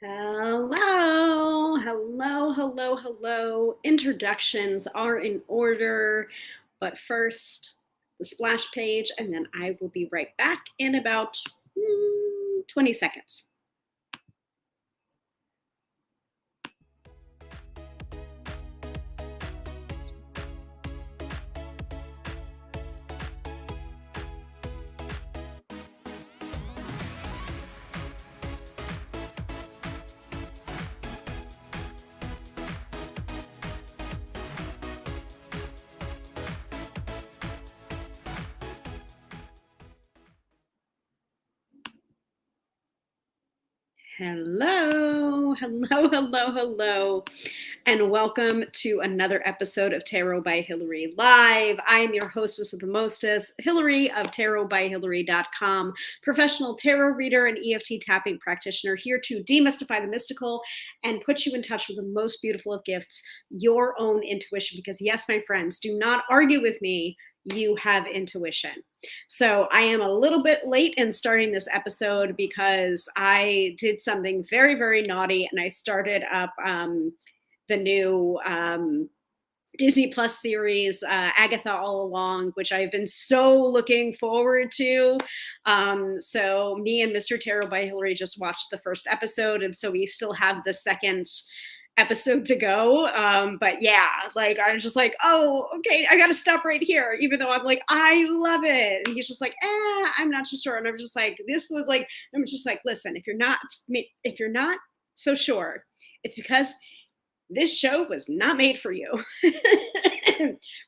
Hello, hello, hello, hello. Introductions are in order, but first, the splash page, and then I will be right back in about 20 seconds. Hello, hello, hello, hello, and welcome to another episode of Tarot by Hilary Live. I am your hostess with the mostest, Hilary of tarotbyhilary.com, professional tarot reader and EFT tapping practitioner, here to demystify the mystical and put you in touch with the most beautiful of gifts, your own intuition. Because yes, my friends, do not argue with me. You have intuition. So I am a little bit late in starting this episode because I did something very, very naughty, and I started up the new Disney Plus series, Agatha All Along, which I've been so looking forward to. So me and Mr. Tarot by Hilary just watched the first episode, and so we still have the second episode to go. But yeah, like I was just like, oh, okay, I gotta stop right here, even though I'm like, I love it. And he's just like, I'm not so sure. And I'm just like, this was like, I'm just like, listen, if you're not so sure, it's because this show was not made for you.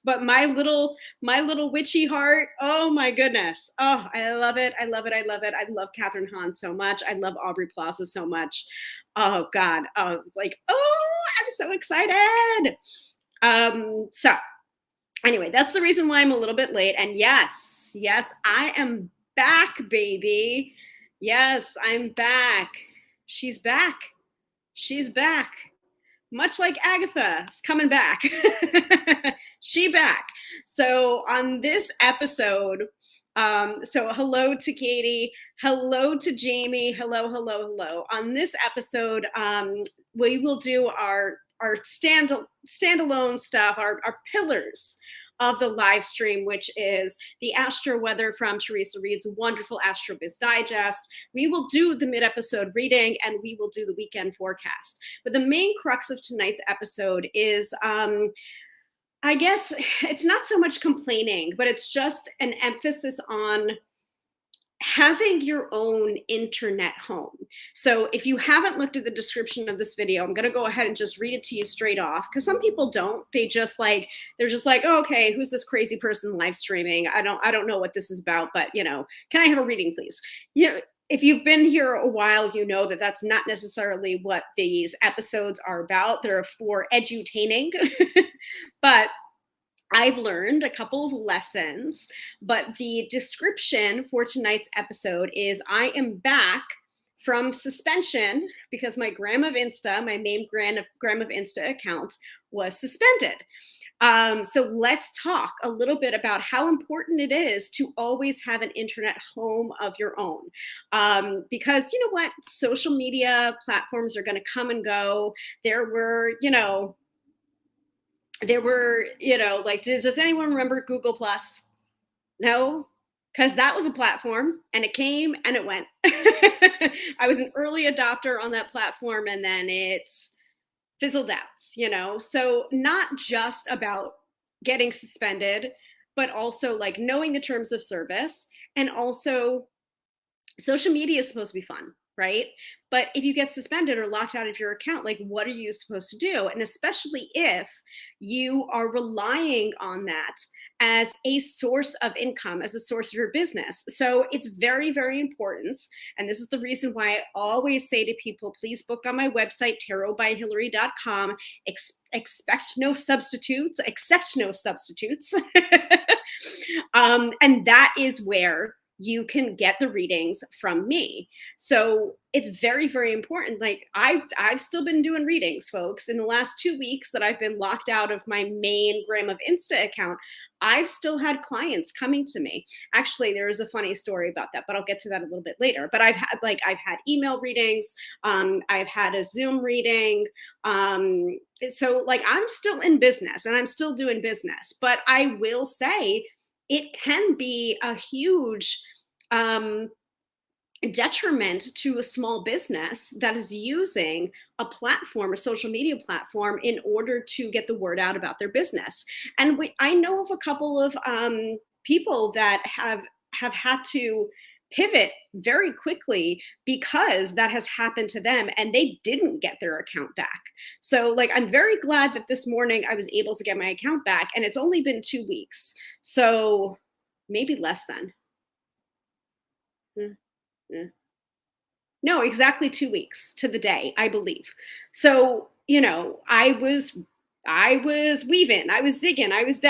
But my little witchy heart, oh my goodness, oh, I love it, I love it, I love it. I love Catherine Hahn so much. I love Aubrey Plaza so much. Oh god, like, oh, I'm so excited. So anyway, that's the reason why I'm a little bit late. And yes, I am back, baby. Yes, I'm back. She's back. She's back, much like Agatha's coming back. She back. So on this episode, so hello to Katie, hello to Jamie, hello, hello, hello. On this episode, we will do our standalone stuff, our pillars of the live stream, which is the astro-weather from Teresa Reed's wonderful Astro-Biz Digest. We will do the mid-episode reading, and we will do the weekend forecast. But the main crux of tonight's episode is, I guess it's not so much complaining, but it's just an emphasis on having your own internet home. So if you haven't looked at the description of this video, I'm going to go ahead and just read it to you straight off, because some people don't. They're just like, oh, okay, who's this crazy person live streaming? I don't know what this is about, but can I have a reading, please? Yeah. If you've been here a while, you know that that's not necessarily what these episodes are about. They're for edutaining. But I've learned a couple of lessons, but the description for tonight's episode is I am back from suspension because my Gram of Insta, my main Gram of Insta account, was suspended. So let's talk a little bit about how important it is to always have an internet home of your own. Because you know what? Social media platforms are going to come and go. Like, does anyone remember Google Plus? No, because that was a platform, and it came and it went. I was an early adopter on that platform, and then it's fizzled out. So not just about getting suspended, but also like knowing the terms of service. And also, social media is supposed to be fun, right? But if you get suspended or locked out of your account, like, what are you supposed to do? And especially if you are relying on that as a source of income, as a source of your business. So it's very, very important. And this is the reason why I always say to people, please book on my website, tarotbyhilary.com. Expect no substitutes, accept no substitutes. And that is where you can get the readings from me. So it's very, very important. Like I've still been doing readings, folks. In the last 2 weeks that I've been locked out of my main Gram of Insta account, I've still had clients coming to me. Actually, there is a funny story about that, but I'll get to that a little bit later. But I've had email readings, I've had a Zoom reading. So like I'm still in business and I'm still doing business, but I will say it can be a huge um, detriment to a small business that is using a platform, a social media platform, in order to get the word out about their business. And I know of a couple of people that have had to pivot very quickly because that has happened to them and they didn't get their account back. So like I'm very glad that this morning I was able to get my account back, and it's only been 2 weeks. So maybe less than. Mm, mm. No, exactly 2 weeks to the day, I believe. So, I was weaving, I was zigging, I was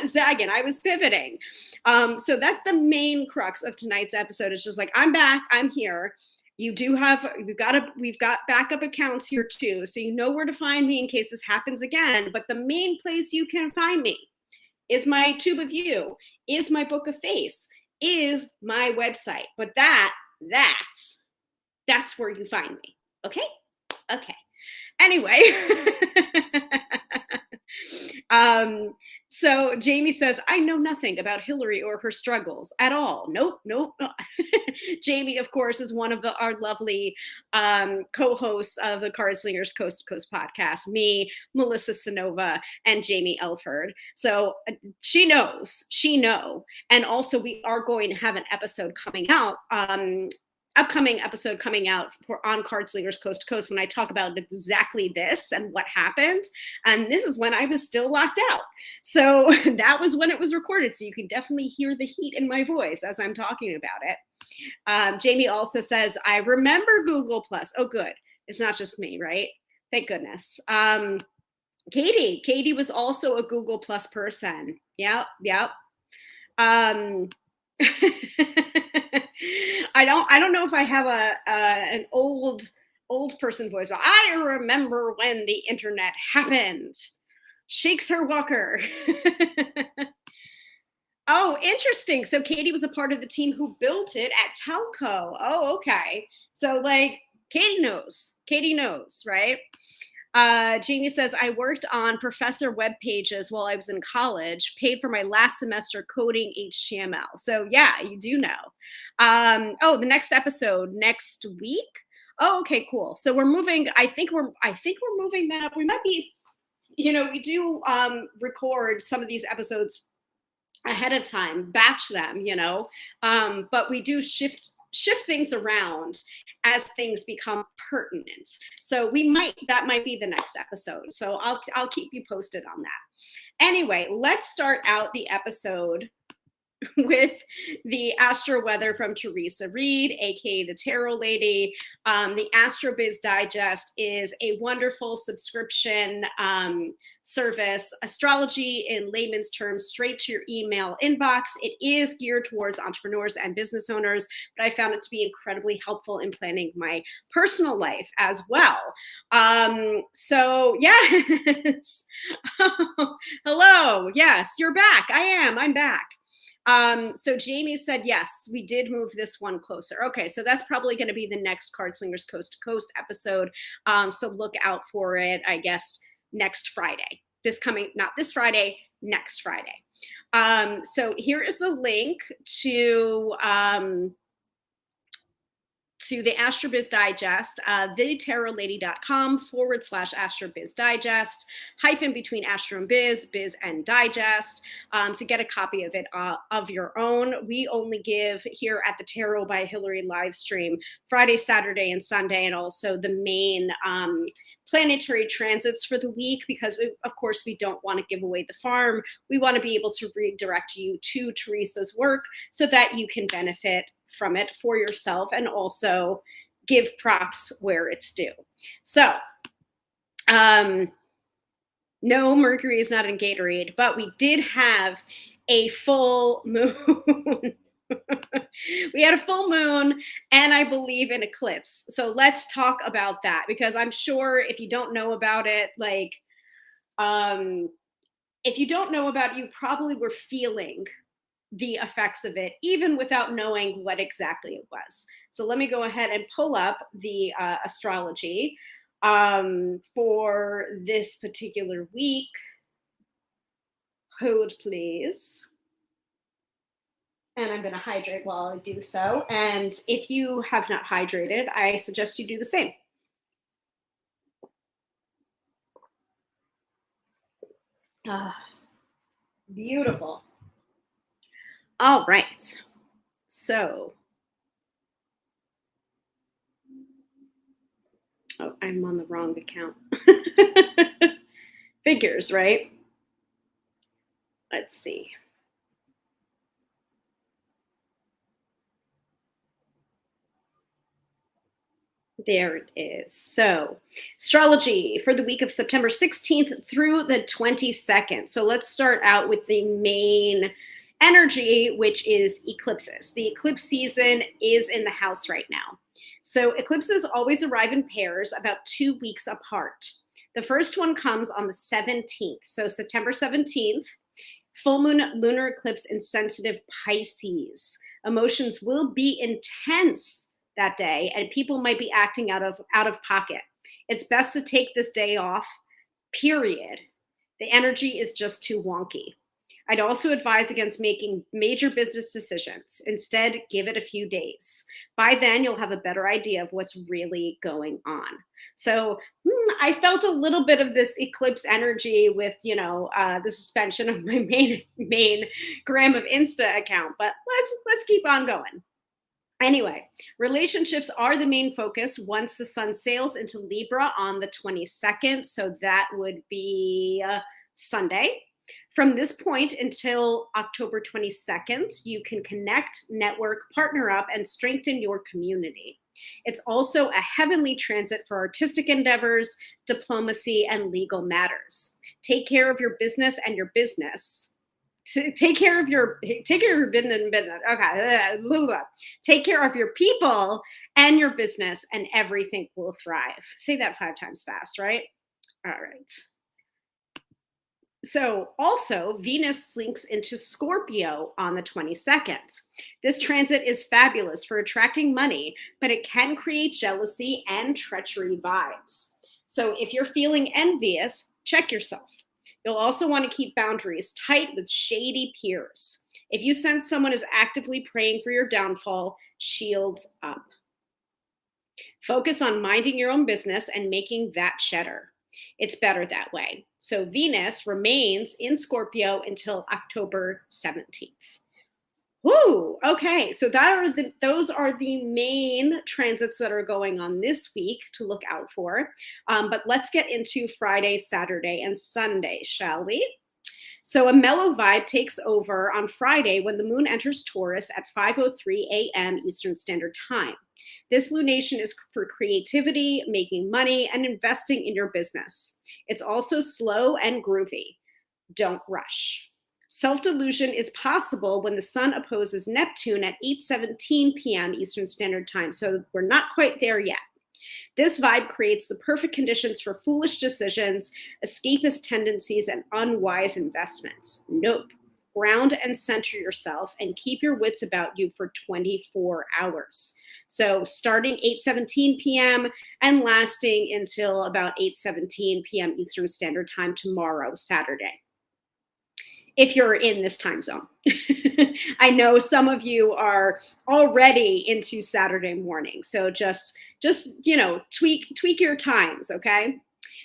zagging, I was pivoting. So that's the main crux of tonight's episode. It's just like, I'm back, I'm here. We've got backup accounts here too. So you know where to find me in case this happens again. But the main place you can find me is my tube of you, is my book of face, is my website. But that's where you find me. Okay? Okay. Anyway. um, so Jamie says, I know nothing about Hilary or her struggles at all. Nope. Jamie, of course, is one of our lovely co-hosts of the Card Slingers Coast to Coast podcast, me, Melissa Sanova, and Jamie Elford. So she know. And also we are going to have an episode coming out, upcoming episode coming out on Card Slingers Coast to Coast, when I talk about exactly this and what happened. And this is when I was still locked out. So that was when it was recorded. So you can definitely hear the heat in my voice as I'm talking about it. Jamie also says, I remember Google Plus. Oh, good. It's not just me, right? Thank goodness. Katie was also a Google Plus person. Yep. Um, I don't know if I have an old person voice, but I remember when the internet happened. Shakes her walker. Oh, interesting. So Katie was a part of the team who built it at Telco. Oh, okay. So like Katie knows, right? Jamie says, I worked on professor web pages while I was in college, paid for my last semester coding HTML. So yeah, you do know. The next episode next week. Oh, okay, cool. So we're moving. I think we're moving that up. We might be, we do record some of these episodes ahead of time, batch them, but we do shift things around as things become pertinent. So that might be the next episode. So I'll keep you posted on that. Anyway, let's start out the episode with the astro weather from Teresa Reed, aka the Tarot Lady. The Astro Biz Digest is a wonderful subscription service, astrology in layman's terms, straight to your email inbox. It is geared towards entrepreneurs and business owners, but I found it to be incredibly helpful in planning my personal life as well. So yes. Hello. Yes, you're back. I'm back. So Jamie said, yes, we did move this one closer. Okay, so that's probably going to be the next Card Slingers Coast to Coast episode. So look out for it, I guess, next Friday. Not this Friday, next Friday. So here is the link to the Astrobiz Digest, thetarolady.com/Astrobiz Digest, hyphen between Astro and Biz and Digest, to get a copy of it of your own. We only give here at the Tarot by Hilary live stream Friday, Saturday, and Sunday, and also the main planetary transits for the week, because of course we don't want to give away the farm. We want to be able to redirect you to Teresa's work so that you can benefit from it for yourself and also give props where it's due. So, no, Mercury is not in Gatorade, but we did have a full moon. We had a full moon and I believe an eclipse. So let's talk about that because I'm sure if you don't know about it, um, if you don't know about it, you probably were feeling the effects of it, even without knowing what exactly it was. So let me go ahead and pull up the astrology for this particular week. Hold, please. And I'm going to hydrate while I do so. And if you have not hydrated, I suggest you do the same. Ah, beautiful. All right. So, oh, I'm on the wrong account. Figures, right? Let's see. There it is. So, astrology for the week of September 16th through the 22nd. So, let's start out with the main energy, which is eclipses. The eclipse season is in the house right now. So, eclipses always arrive in pairs about 2 weeks apart. The first one comes on the 17th. So, September 17th, full moon lunar eclipse in sensitive Pisces. Emotions will be intense that day and people might be acting out of pocket. It's best to take this day off. Period. The energy is just too wonky. I'd also advise against making major business decisions. Instead, give it a few days. By then, you'll have a better idea of what's really going on. So I felt a little bit of this eclipse energy with, the suspension of my main Gram of Insta account. But let's keep on going. Anyway, relationships are the main focus once the sun sails into Libra on the 22nd. So that would be Sunday. From this point until October 22nd, you can connect, network, partner up, and strengthen your community. It's also a heavenly transit for artistic endeavors, diplomacy, and legal matters. Take care of your business and your business. Take care of your business. Okay, blah, blah. Take care of your people and your business, and everything will thrive. Say that 5 times fast, right? All right. So, also, Venus slinks into Scorpio on the 22nd. This transit is fabulous for attracting money, but it can create jealousy and treachery vibes. So, if you're feeling envious, check yourself. You'll also want to keep boundaries tight with shady peers. If you sense someone is actively praying for your downfall, shields up. Focus on minding your own business and making that cheddar. It's better that way. So Venus remains in Scorpio until October 17th. Woo! Okay, so those are the main transits that are going on this week to look out for. But let's get into Friday, Saturday, and Sunday, shall we? So a mellow vibe takes over on Friday when the moon enters Taurus at 5:03 a.m. Eastern Standard Time. This lunation is for creativity, making money, and investing in your business. It's also slow and groovy. Don't rush. Self-delusion is possible when the sun opposes Neptune at 8:17 p.m. Eastern Standard Time. So we're not quite there yet. This vibe creates the perfect conditions for foolish decisions, escapist tendencies, and unwise investments. Nope. Ground and center yourself and keep your wits about you for 24 hours. So starting 8:17 p.m. and lasting until about 8:17 p.m. Eastern Standard Time tomorrow, Saturday, if you're in this time zone. I know some of you are already into Saturday morning. So just tweak your times, okay?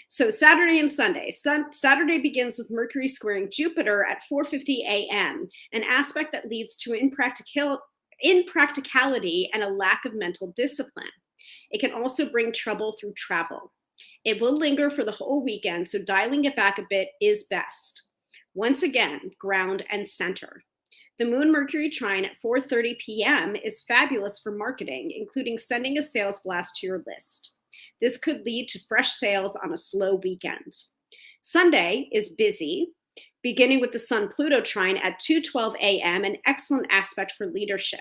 So Saturday and Sunday. Saturday begins with Mercury squaring Jupiter at 4:50 a.m., an aspect that leads to impracticality and a lack of mental discipline. It can also bring trouble through travel. It will linger for the whole weekend, so dialing it back a bit is best. Once again, ground and center. The Moon Mercury trine at 4:30 p.m. is fabulous for marketing, including sending a sales blast to your list. This could lead to fresh sales on a slow weekend. Sunday is busy beginning with the Sun Pluto trine at 2:12 a.m., an excellent aspect for leadership.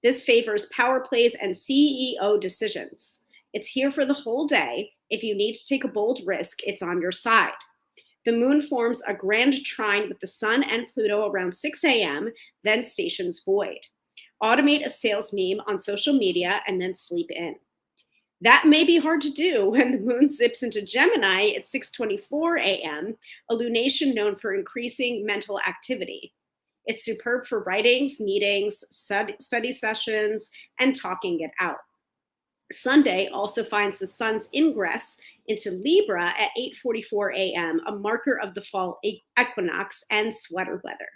This favors power plays and CEO decisions. It's here for the whole day. If you need to take a bold risk, it's on your side. The moon forms a grand trine with the sun and Pluto around 6 a.m., then stations void. Automate a sales meme on social media and then sleep in. That may be hard to do when the moon zips into Gemini at 6:24 a.m., a lunation known for increasing mental activity. It's superb for writings, meetings, study sessions, and talking it out. Sunday also finds the sun's ingress into Libra at 8:44 a.m., a marker of the fall equinox and sweater weather.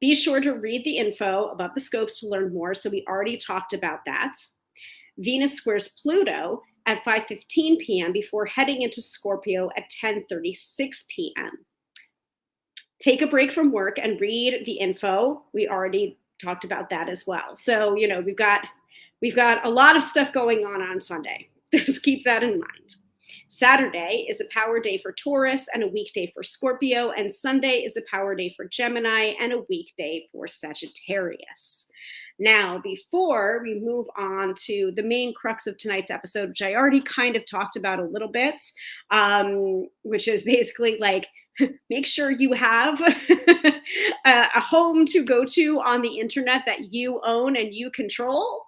Be sure to read the info about the scopes to learn more. So we already talked about that. Venus squares Pluto at 5:15 p.m. before heading into Scorpio at 10:36 p.m. Take a break from work and read the info. We already talked about that as well. So, we've got a lot of stuff going on Sunday. Just keep that in mind. Saturday is a power day for Taurus and a weekday for Scorpio, and Sunday is a power day for Gemini and a weekday for Sagittarius. Now, before we move on to the main crux of tonight's episode, which I already kind of talked about a little bit, which is basically like, make sure you have a home to go to on the internet that you own and you control.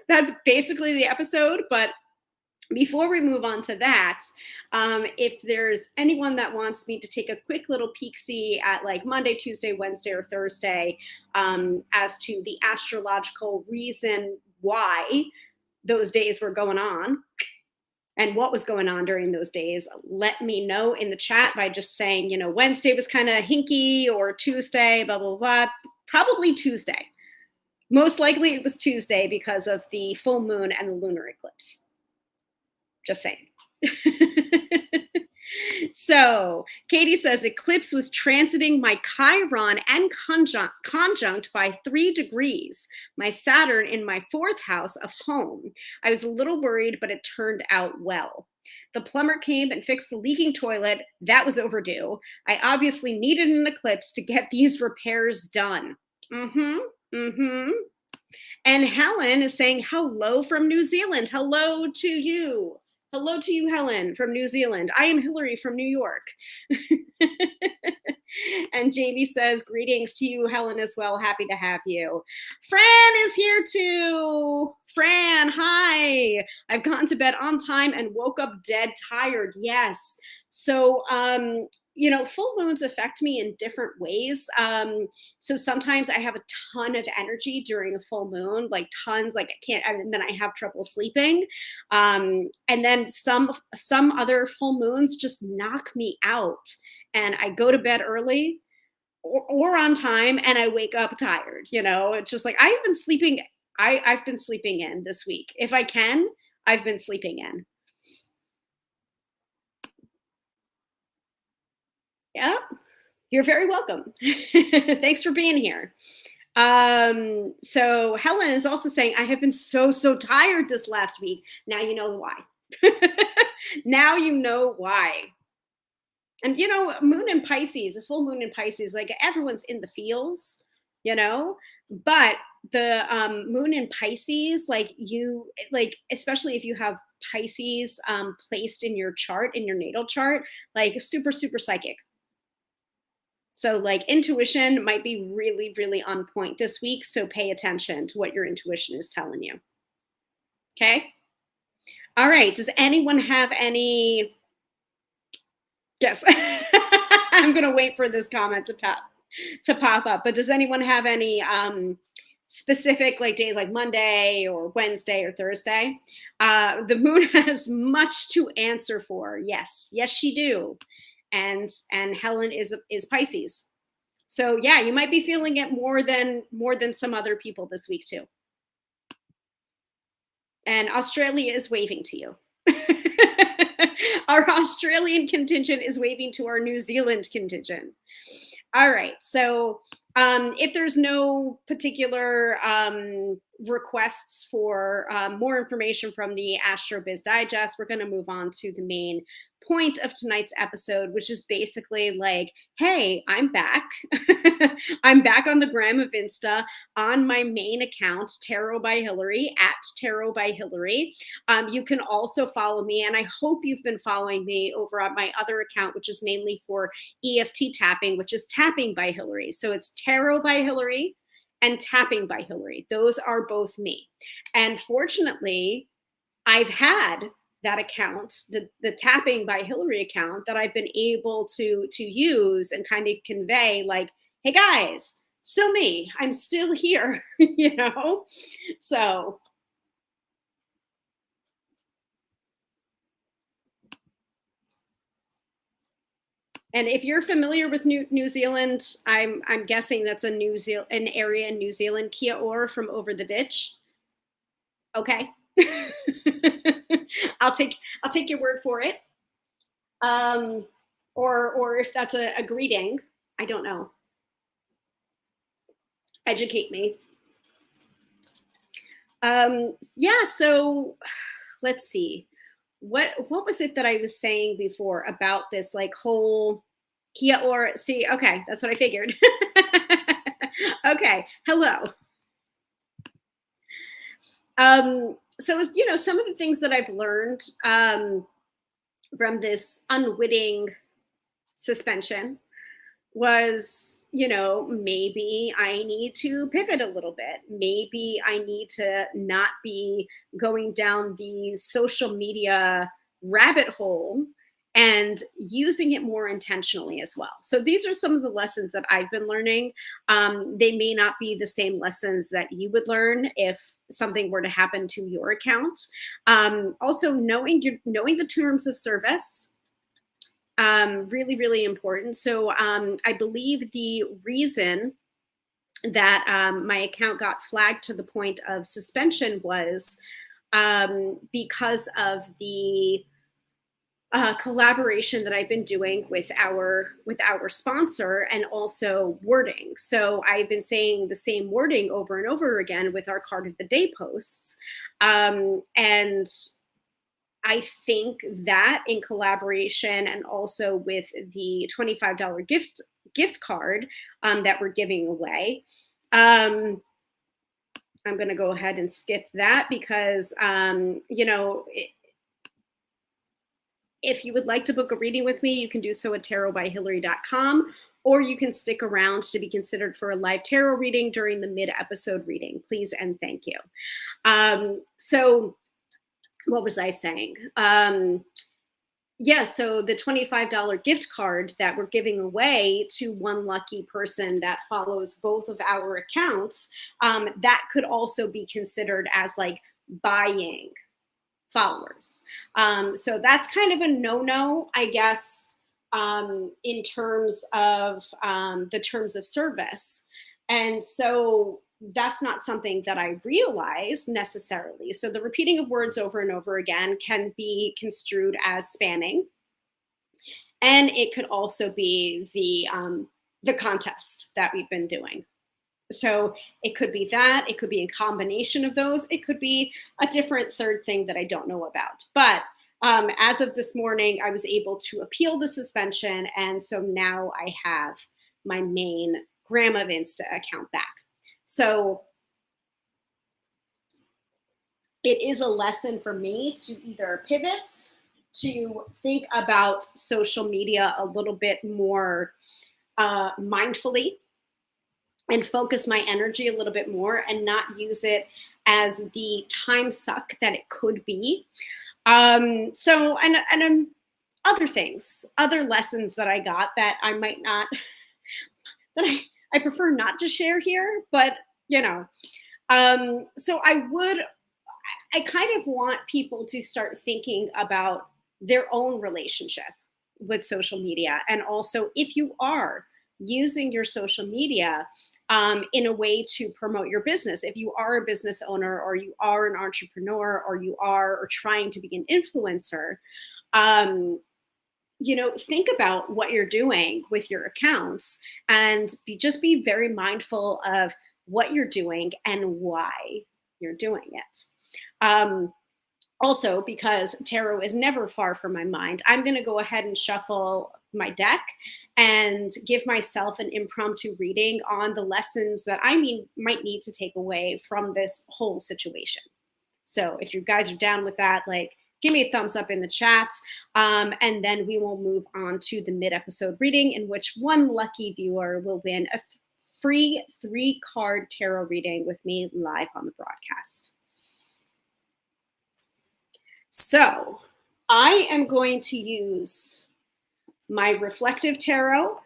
That's basically the episode. But before we move on to that, if there's anyone that wants me to take a quick little peek-see at like Monday, Tuesday, Wednesday, or Thursday as to the astrological reason why those days were going on and what was going on during those days, let me know in the chat by just saying, Wednesday was kind of hinky or Tuesday, blah, blah, blah. Probably Tuesday. Most likely it was Tuesday because of the full moon and the lunar eclipse. Just saying. So Katie says eclipse was transiting my Chiron and conjunct by 3 degrees, my Saturn in my 4th house of home. I was a little worried, but it turned out well. The plumber came and fixed the leaking toilet. That was overdue. I obviously needed an eclipse to get these repairs done. And Helen is saying hello from New Zealand. Hello to you. Hello to you, Helen, from New Zealand. I am Hilary from New York. And Jamie says, greetings to you, Helen, as well. Happy to have you. Fran is here too. Fran, hi. I've gotten to bed on time and woke up dead tired. Yes. So, full moons affect me in different ways. So sometimes I have a ton of energy during a full moon, like tons, like I can't, and then I have trouble sleeping. And then some other full moons just knock me out and I go to bed early or on time and I wake up tired. It's just like, I've been sleeping in this week. If I can, I've been sleeping in. Yeah, you're very welcome. Thanks for being here. So Helen is also saying, I have been so tired this last week. Now you know why. Now you know why. And moon in Pisces, a full moon in Pisces, like everyone's in the feels, but the moon in Pisces, especially if you have Pisces placed in your chart, in your natal chart, like super psychic. So like intuition might be really, really on point this week. So pay attention to what your intuition is telling you. Okay. All right. Does anyone have any? Yes. I'm going to wait for this comment to pop up. But does anyone have any specific like days like Monday or Wednesday or Thursday? The moon has much to answer for. Yes, she do. And Helen is Pisces. So yeah, you might be feeling it more than some other people this week too. And Australia is waving to you. Our Australian contingent is waving to our New Zealand contingent. All right. So if there's no particular requests for more information from the Astro Biz Digest, we're going to move on to the main point of tonight's episode, which is basically like, hey, I'm back. I'm back on the Gram of Insta on my main account, Tarot by Hilary, at Tarot by Hilary. You can also follow me, and I hope you've been following me over on my other account, which is mainly for EFT tapping, which is Tapping by Hilary. So it's Tarot by Hilary and Tapping by Hilary. Those are both me. And fortunately, I've had that account, the Tapping by Hilary account, that I've been able to use and kind of convey like, hey guys, still me. I'm still here, you know? So and if you're familiar with New Zealand, I'm guessing that's a an area in New Zealand, Kia ora from over the ditch. Okay. I'll take your word for it. Um, or if that's a greeting, I don't know. Educate me. Yeah. So let's see. What was it that I was saying before about this like whole Kia ora? See, okay, that's what I figured. Okay. Hello. So you know, some of the things that I've learned from this unwitting suspension was, you know, maybe I need to pivot a little bit. Maybe I need to not be going down the social media rabbit hole and using it more intentionally as well. So these are some of the lessons that I've been learning. They may not be the same lessons that you would learn if something were to happen to your account. Also, knowing the terms of service, really, really important. So I believe the reason that my account got flagged to the point of suspension was because of the collaboration that I've been doing with our sponsor, and also wording. So I've been saying the same wording over and over again with our card of the day posts, and I think that in collaboration, and also with the $25 gift card that we're giving away. I'm going to go ahead and skip that because, you know, if you would like to book a reading with me, you can do so at tarotbyhilary.com, or you can stick around to be considered for a live tarot reading during the mid-episode reading. Please and thank you. So what was I saying? Yeah, so the $25 gift card that we're giving away to one lucky person that follows both of our accounts, that could also be considered as like buying followers. So that's kind of a no-no, I guess, in terms of the terms of service. And so that's not something that I realized necessarily. So the repeating of words over and over again can be construed as spamming, and it could also be the contest that we've been doing. So it could be that, it could be a combination of those, it could be a different third thing that I don't know about. But as of this morning, I was able to appeal the suspension, and so now I have my main Gram of Insta account back. So it is a lesson for me to either pivot, to think about social media a little bit more mindfully, and focus my energy a little bit more, and not use it as the time suck that it could be. So, and other things, other lessons that I got that I might not, that I prefer not to share here, but you know, so I kind of want people to start thinking about their own relationship with social media. And also, if you are using your social media in a way to promote your business, if you are a business owner, or you are an entrepreneur, or you are or trying to be an influencer, you know, think about what you're doing with your accounts, and just be very mindful of what you're doing and why you're doing it. Also, because tarot is never far from my mind, I'm going to go ahead and shuffle my deck and give myself an impromptu reading on the lessons that might need to take away from this whole situation. So if you guys are down with that, like, give me a thumbs up in the chat. And then we will move on to the mid-episode reading, in which one lucky viewer will win a free 3-card tarot reading with me live on the broadcast. So I am going to use my reflective tarot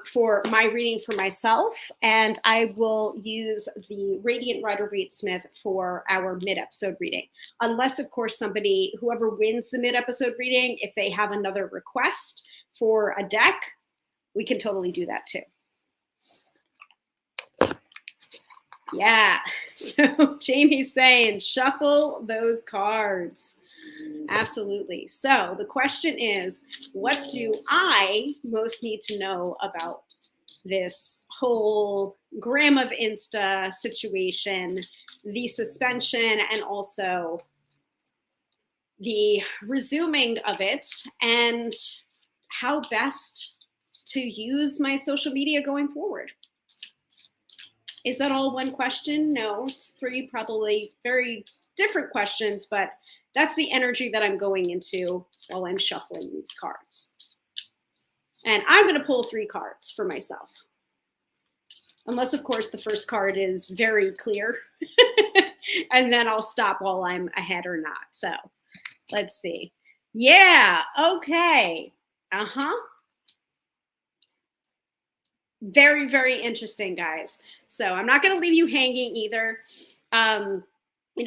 for my reading for myself, and I will use the Radiant Rider-Waite Smith for our mid-episode reading. Unless, of course, whoever wins the mid-episode reading, if they have another request for a deck, we can totally do that too. Yeah, so Jamie's saying, shuffle those cards. Absolutely. So the question is, what do I most need to know about this whole Gram of Insta situation, the suspension, and also the resuming of it, and how best to use my social media going forward? Is that all one question? No, it's 3 probably very different questions, but that's the energy that I'm going into while I'm shuffling these cards. And I'm going to pull 3 cards for myself. Unless, of course, the first card is very clear. And then I'll stop while I'm ahead or not. So let's see. Yeah, okay. Very, very interesting, guys. So I'm not going to leave you hanging either.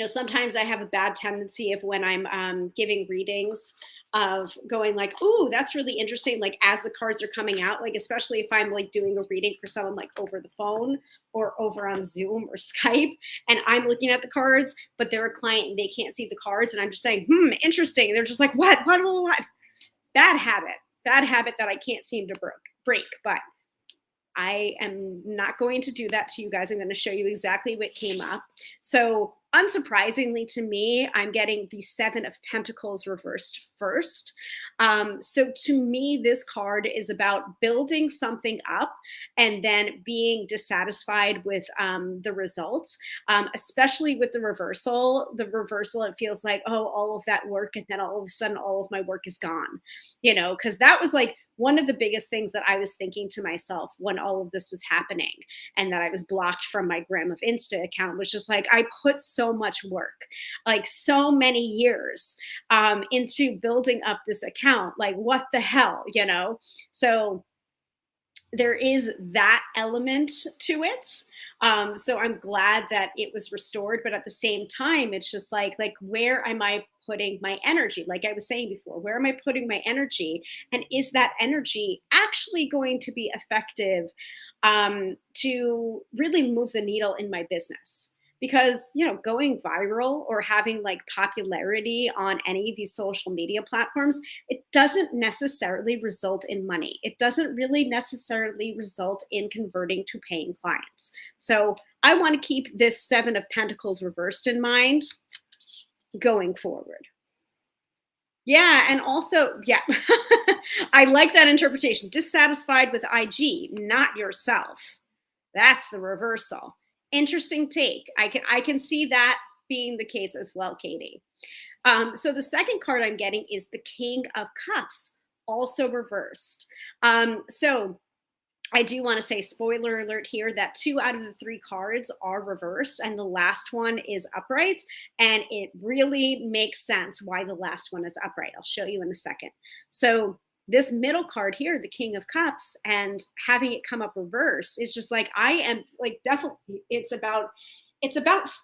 Sometimes I have a bad tendency of when I'm giving readings of going like, ooh, that's really interesting. Like as the cards are coming out, like, especially if I'm like doing a reading for someone like over the phone or over on Zoom or Skype, and I'm looking at the cards, but they're a client and they can't see the cards. And I'm just saying, interesting. And they're just like, what? Bad habit that I can't seem to break. But I am not going to do that to you guys. I'm going to show you exactly what came up. So unsurprisingly to me, I'm getting the 7 of Pentacles reversed first. So to me, this card is about building something up and then being dissatisfied with the results, especially with the reversal. The reversal, it feels like, oh, all of that work, and then all of a sudden, all of my work is gone, because that was like one of the biggest things that I was thinking to myself when all of this was happening and that I was blocked from my Gram of Insta account, was just like, I put so much work, like so many years into building up this account. Like, what the hell, So there is that element to it. So I'm glad that it was restored, but at the same time, it's just like where am I putting my energy? Like I was saying before, where am I putting my energy? And is that energy actually going to be effective to really move the needle in my business? Because, going viral or having like popularity on any of these social media platforms, it doesn't necessarily result in money. It doesn't really necessarily result in converting to paying clients. So I want to keep this 7 of Pentacles reversed in mind going forward. Yeah, and also, yeah, I like that interpretation. Dissatisfied with IG, not yourself. That's the reversal. Interesting take. I can see that being the case as well, Katie. So the second card I'm getting is the King of Cups, also reversed. So I do want to say, spoiler alert here, that 2 out of the 3 cards are reversed and the last one is upright. And it really makes sense why the last one is upright. I'll show you in a second. So this middle card here, the King of Cups, and having it come up reversed is just like, I am like, definitely, it's about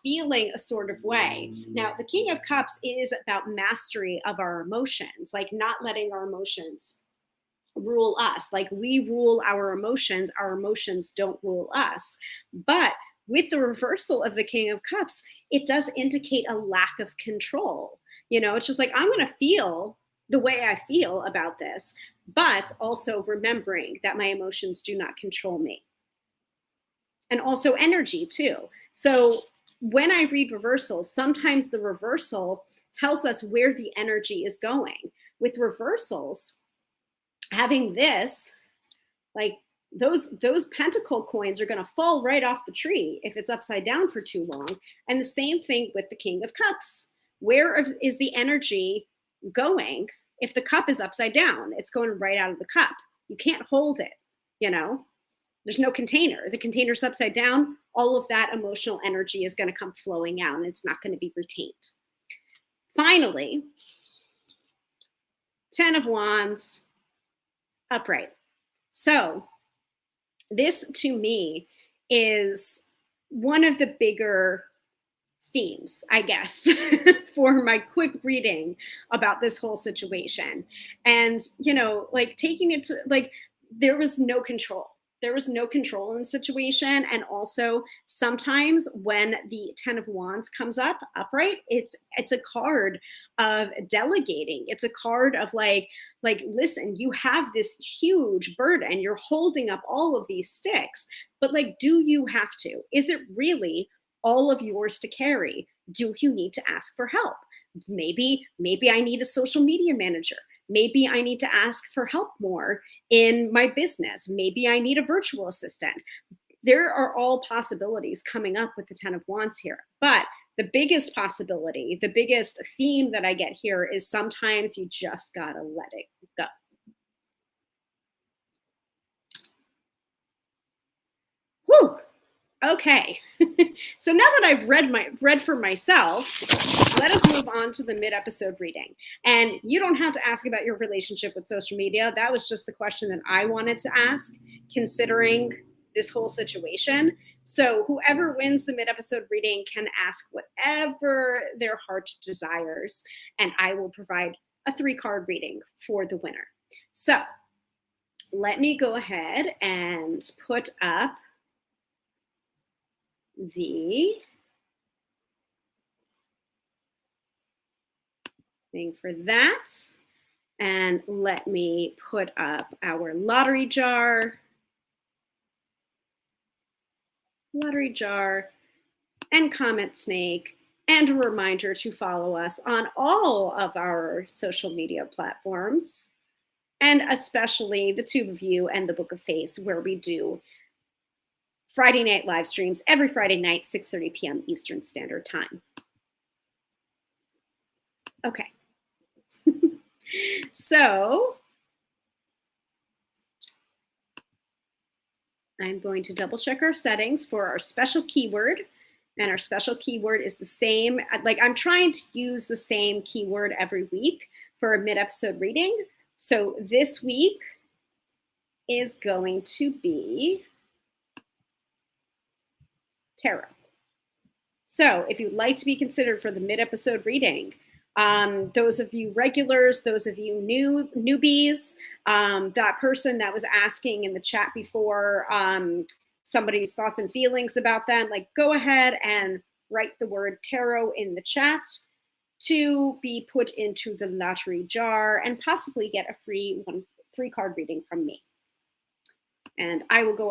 feeling a sort of way. Now, the King of Cups is about mastery of our emotions, like not letting our emotions rule us. Like we rule our emotions don't rule us. But with the reversal of the King of Cups, it does indicate a lack of control. It's just like, I'm going to feel the way I feel about this, but also remembering that my emotions do not control me. And also energy too. So when I read reversals, sometimes the reversal tells us where the energy is going. With reversals, having this, like those pentacle coins are going to fall right off the tree if it's upside down for too long. And the same thing with the King of Cups. Where is the energy going? If the cup is upside down, it's going right out of the cup. You can't hold it, you know? There's no container. The container's upside down. All of that emotional energy is going to come flowing out and it's not going to be retained. Finally, 10 of Wands, upright. So this to me is one of the bigger themes, I guess, for my quick reading about this whole situation. And, you know, like taking it to like, there was no control. There was no control in the situation. And also sometimes when the 10 of Wands comes up upright, it's a card of delegating. It's a card of like, listen, you have this huge burden. You're holding up all of these sticks, but like, do you have to? Is it really all of yours to carry? Do you need to ask for help? Maybe I need a social media manager. Maybe I need to ask for help more in my business. Maybe I need a virtual assistant. There are all possibilities coming up with the 10 of Wands here. But the biggest possibility, the biggest theme that I get here is sometimes you just gotta let it go. Whew. Okay. So now that I've read for myself, let us move on to the mid-episode reading. And you don't have to ask about your relationship with social media. That was just the question that I wanted to ask, considering this whole situation. So whoever wins the mid-episode reading can ask whatever their heart desires, and I will provide a 3-card reading for the winner. So let me go ahead and put up the thing for that. And let me put up our lottery jar, and comment snake, and a reminder to follow us on all of our social media platforms, and especially the Tube of You and the Book of Face, where we do Friday night live streams every Friday night, 6:30 p.m. Eastern Standard Time. Okay. So I'm going to double check our settings for our special keyword. And our special keyword is the same. Like I'm trying to use the same keyword every week for a mid-episode reading. So this week is going to be tarot. So if you'd like to be considered for the mid-episode reading, those of you regulars, those of you newbies, that person that was asking in the chat before somebody's thoughts and feelings about them, like go ahead and write the word tarot in the chat to be put into the lottery jar and possibly get a free 3-card reading from me. And I will go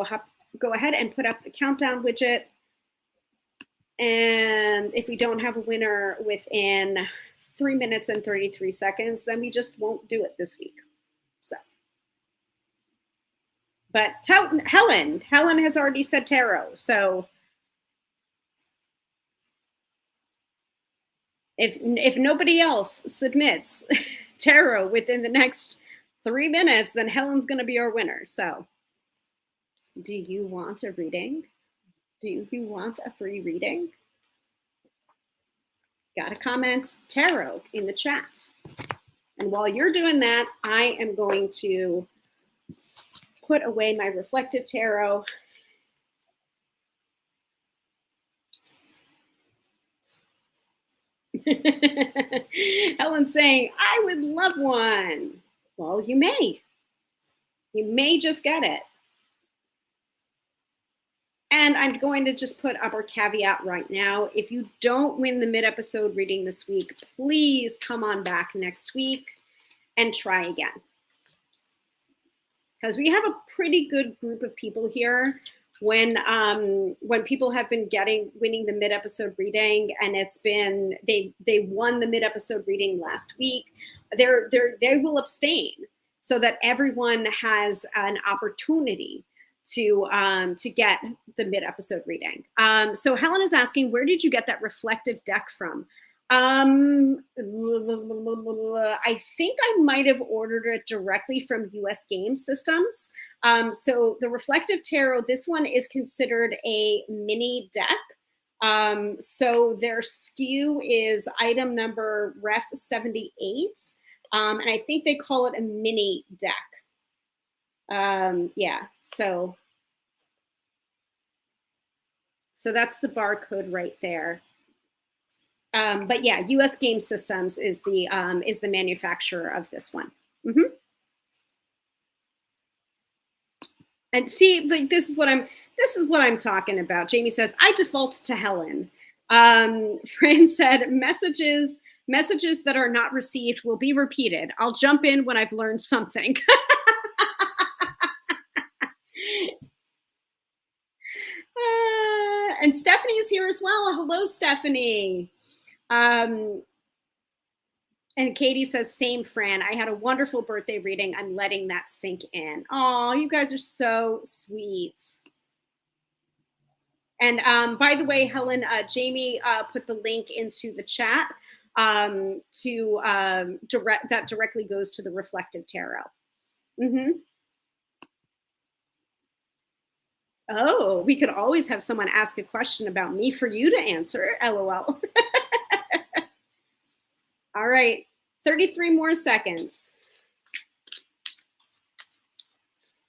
ahead and put up the countdown widget. And if we don't have a winner within 3 minutes and 33 seconds, then we just won't do it this week. So, but Helen has already said tarot. So if nobody else submits tarot within the next 3 minutes, then Helen's going to be our winner. So do you want a reading? Do you want a free reading? Got to comment tarot in the chat. And while you're doing that, I am going to put away my reflective tarot. Helen's saying, I would love one. Well, you may. You may just get it. And I'm going to just put up our caveat right now. If you don't win the mid-episode reading this week, please come on back next week and try again. Because we have a pretty good group of people here when people have been winning the mid-episode reading, and it's been they won the mid-episode reading last week, they will abstain so that everyone has an opportunity to get the mid-episode reading. So Helen is asking, where did you get that reflective deck from? I think I might have ordered it directly from US Game Systems. So the Reflective Tarot, this one is considered a mini deck. So their SKU is item number Ref 78. And I think they call it a mini deck. Yeah, so that's the barcode right there. But yeah, US Game Systems is the manufacturer of this one. Mm-hmm. And see, like this is what I'm talking about. Jamie says, I default to Helen. Fran said, messages that are not received will be repeated. I'll jump in when I've learned something. And Stephanie is here as well. Hello, Stephanie. And Katie says, same, Fran. I had a wonderful birthday reading. I'm letting that sink in. Oh, you guys are so sweet. And by the way, Helen, Jamie put the link into the chat that directly goes to the Reflective Tarot. Mm-hmm. Oh, we could always have someone ask a question about me for you to answer. LOL. All right, 33 more seconds.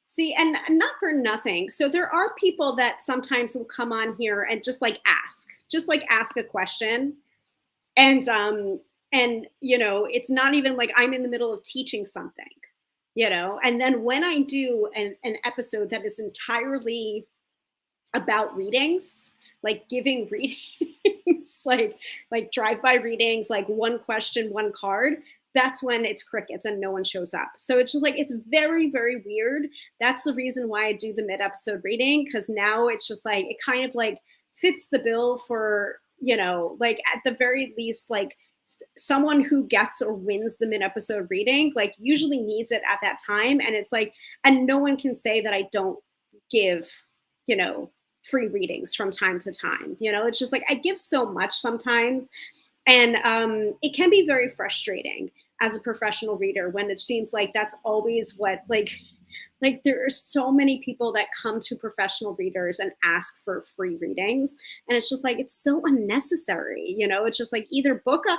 See, and not for nothing. So there are people that sometimes will come on here and just ask a question. And you know, it's not even like I'm in the middle of teaching something, you know. And then when I do an episode that is entirely about readings, like giving readings, like drive-by readings, like one question, one card, that's when it's crickets and no one shows up. So it's just like, it's very, very weird. That's the reason why I do the mid-episode reading, because now it's just like, it kind of like fits the bill for, you know, like at the very least, like someone who gets or wins the mid-episode reading, like usually needs it at that time. And it's like, and no one can say that I don't give, you know, free readings from time to time. You know, it's just like, I give so much sometimes. And it can be very frustrating as a professional reader when it seems like that's always what, like there are so many people that come to professional readers and ask for free readings. And it's just like, it's so unnecessary. You know, it's just like either book a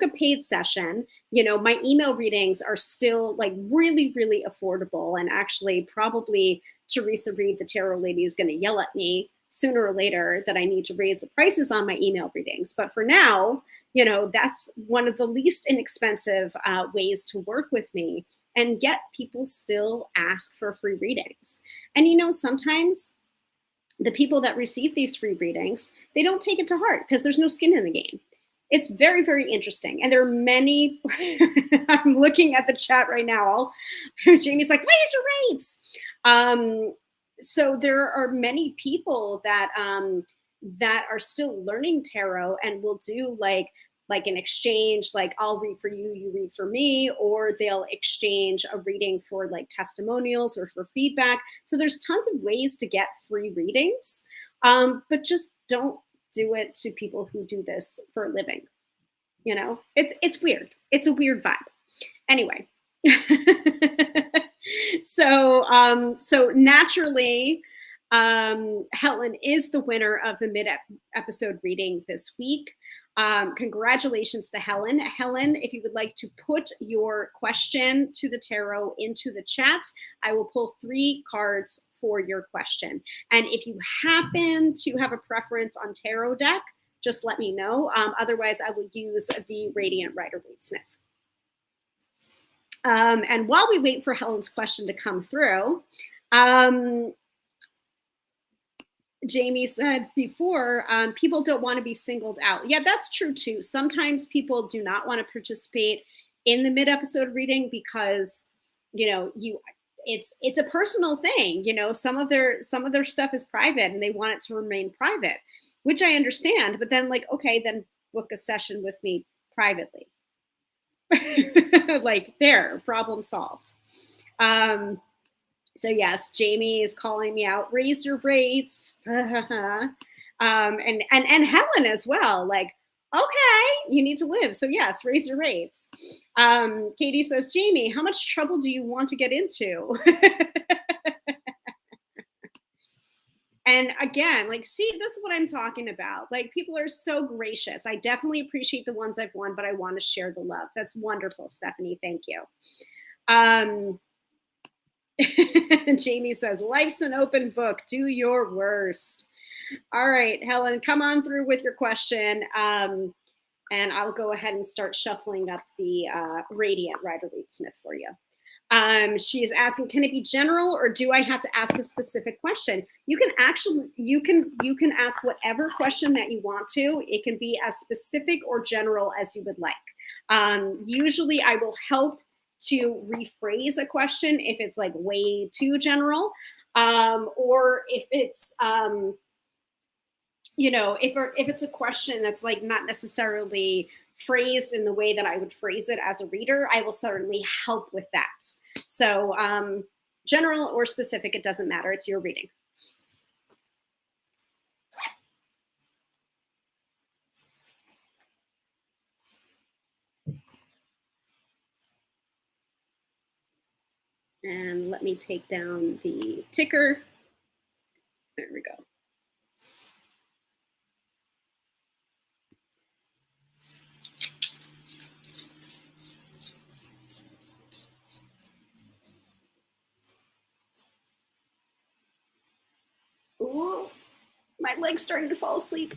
paid session. You know, my email readings are still like really, really affordable. And actually probably Teresa Reed, the tarot lady, is going to yell at me sooner or later that I need to raise the prices on my email readings. But for now, you know, that's one of the least inexpensive ways to work with me, and yet people still ask for free readings. And, you know, sometimes the people that receive these free readings, they don't take it to heart because there's no skin in the game. It's very, very interesting. And there are many, I'm looking at the chat right now. Jamie's like, raise your rates. So there are many people that that are still learning tarot and will do like an exchange, like I'll read for you, you read for me, or they'll exchange a reading for like testimonials or for feedback. So there's tons of ways to get free readings, but just don't do it to people who do this for a living. You know, it's weird. It's a weird vibe. Anyway. So naturally, Helen is the winner of the mid-episode reading this week. Congratulations to Helen. Helen, if you would like to put your question to the tarot into the chat, I will pull 3 cards for your question. And if you happen to have a preference on tarot deck, just let me know. Otherwise, I will use the Radiant Rider-Waite-Smith. And while we wait for Helen's question to come through, Jamie said before, people don't want to be singled out. Yeah, that's true too. Sometimes people do not want to participate in the mid-episode reading because, you know, it's a personal thing, you know. Some of their stuff is private and they want it to remain private, which I understand. But then, like, okay, then book a session with me privately. Like, there, problem solved. Um, so yes, Jamie is calling me out. Raise your rates. And Helen as well. Like, okay, you need to live. So yes, raise your rates. Katie says, Jamie, how much trouble do you want to get into? And again, like, see, this is what I'm talking about. Like, people are so gracious. I definitely appreciate the ones I've won, but I want to share the love. That's wonderful, Stephanie. Thank you. Um, Jamie says, life's an open book. Do your worst. All right, Helen, come on through with your question. And I'll go ahead and start shuffling up the Radiant Rider-Waite-Smith for you. She is asking, can it be general or do I have to ask a specific question? You can actually, you can ask whatever question that you want to. It can be as specific or general as you would like. Usually I will help to rephrase a question if it's like way too general, or if it's, you know, if it's a question that's like not necessarily phrased in the way that I would phrase it as a reader, I will certainly help with that. So general or specific, it doesn't matter. It's your reading. And let me take down the ticker. There we go. Ooh, my leg's starting to fall asleep.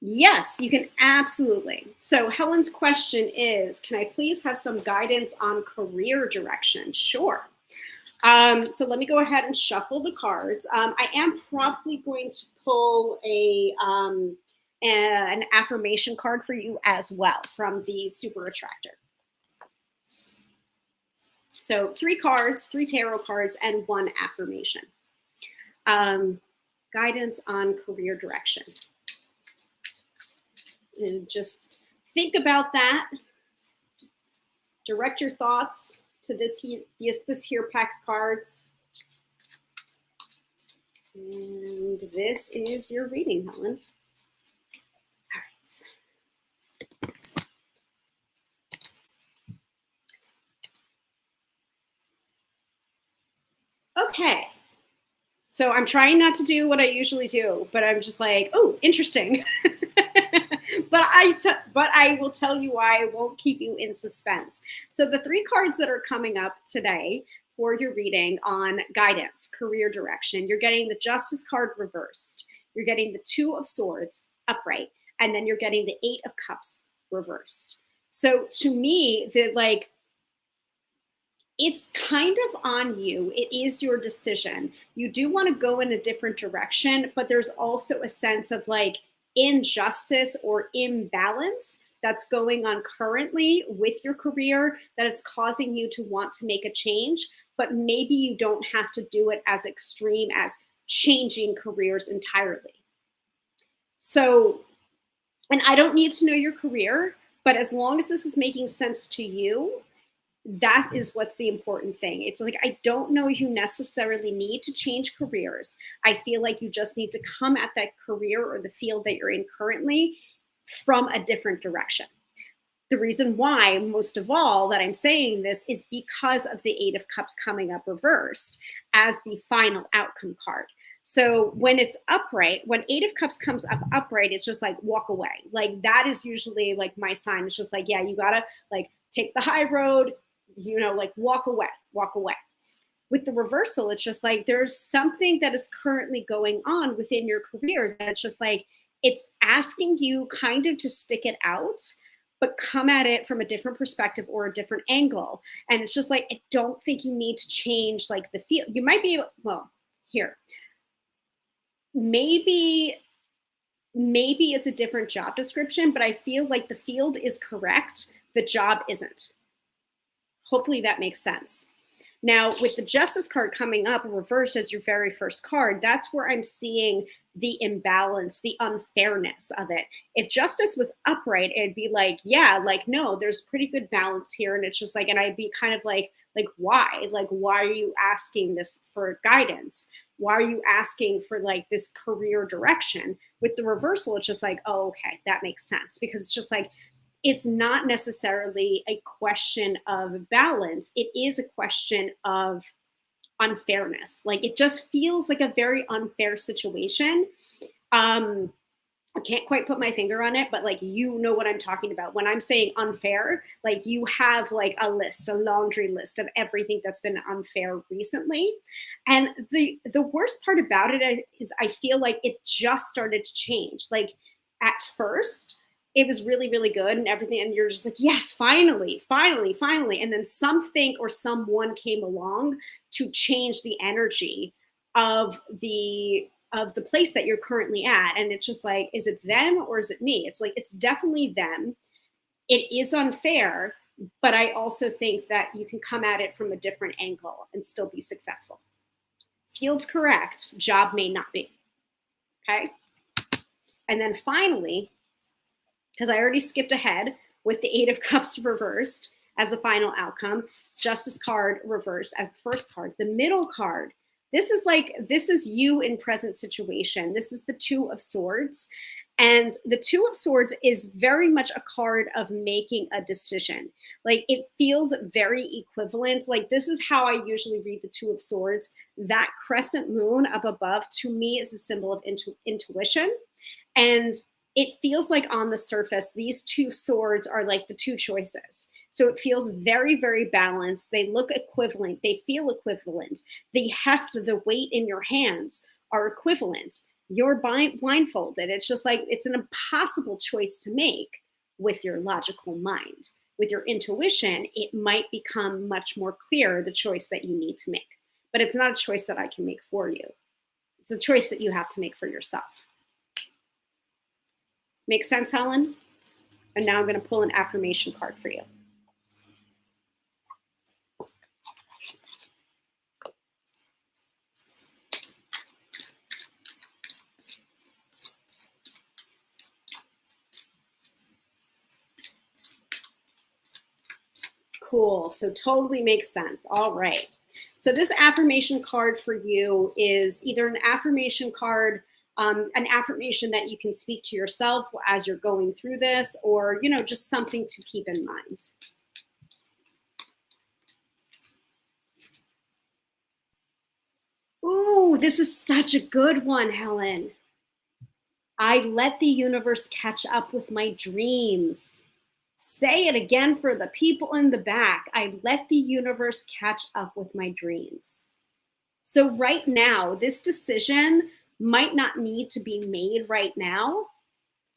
Yes, you can absolutely. So Helen's question is, can I please have some guidance on career direction? Sure. So let me go ahead and shuffle the cards. I am probably going to pull an affirmation card for you as well from the Super Attractor. So 3 cards, 3 tarot cards, and 1 affirmation. Guidance on career direction. And just think about that. Direct your thoughts to this here pack of cards. And this is your reading, Helen. All right. Okay. So I'm trying not to do what I usually do, but I'm just like, oh, interesting. But I will tell you why. I won't keep you in suspense. So the 3 cards that are coming up today for your reading on guidance, career direction, you're getting the Justice card reversed. You're getting the 2 of Swords upright, and then you're getting the 8 of Cups reversed. So to me, it's kind of on you. It is your decision. You do want to go in a different direction, but there's also a sense of like injustice or imbalance that's going on currently with your career that it's causing you to want to make a change, but maybe you don't have to do it as extreme as changing careers entirely. So, and I don't need to know your career, but as long as this is making sense to you, that is what's the important thing. It's like, I don't know you necessarily need to change careers. I feel like you just need to come at that career or the field that you're in currently from a different direction. The reason why, most of all, that I'm saying this is because of the 8 of Cups coming up reversed as the final outcome card. So when it's upright, when 8 of Cups comes up upright, it's just like walk away. Like that is usually like my sign. It's just like, yeah, you gotta like take the high road, you know, like walk away, walk away. With the reversal, it's just like there's something that is currently going on within your career that's just like it's asking you kind of to stick it out, but come at it from a different perspective or a different angle. And it's just like, I don't think you need to change like the field. You might be, well, here, maybe it's a different job description, but I feel like the field is correct. The job isn't. Hopefully that makes sense. Now, with the Justice card coming up reversed as your very first card, that's where I'm seeing the imbalance, the unfairness of it. If Justice was upright, it'd be like, yeah, like, no, there's pretty good balance here. And it's just like, and I'd be kind of like, why? Like, why are you asking this for guidance? Why are you asking for like this career direction? With the reversal, it's just like, oh, okay, that makes sense. Because it's just like, it's not necessarily a question of balance. It is a question of unfairness. Like it just feels like a very unfair situation. Um, I can't quite put my finger on it, but like you know what I'm talking about. When I'm saying unfair, like you have like a list, a laundry list of everything that's been unfair recently. And the worst part about it is I feel like it just started to change. Like at first, it was really, really good and everything. And you're just like, yes, finally, finally, finally. And then something or someone came along to change the energy of the place that you're currently at. And it's just like, is it them or is it me? It's like, it's definitely them. It is unfair, but I also think that you can come at it from a different angle and still be successful. Field's correct, job may not be. Okay. And then finally, because I already skipped ahead with the Eight of Cups reversed as the final outcome, Justice card reversed as the first card, the middle card. This is you in present situation. This is the Two of Swords. And the Two of Swords is very much a card of making a decision. Like it feels very equivalent. Like this is how I usually read the Two of Swords. That crescent moon up above to me is a symbol of intuition. And it feels like on the surface, these two swords are like the two choices. So it feels very, very balanced. They look equivalent. They feel equivalent. The heft, the weight in your hands are equivalent. You're blindfolded. It's just like, it's an impossible choice to make with your logical mind. With your intuition, it might become much more clear the choice that you need to make. But it's not a choice that I can make for you. It's a choice that you have to make for yourself. Make sense, Helen? And now I'm going to pull an affirmation card for you. Cool. So totally makes sense. All right. So this affirmation card for you is either an affirmation card, an affirmation that you can speak to yourself as you're going through this, or, you know, just something to keep in mind. Ooh, this is such a good one, Helen. I let the universe catch up with my dreams. Say it again for the people in the back. I let the universe catch up with my dreams. So right now, this decision might not need to be made right now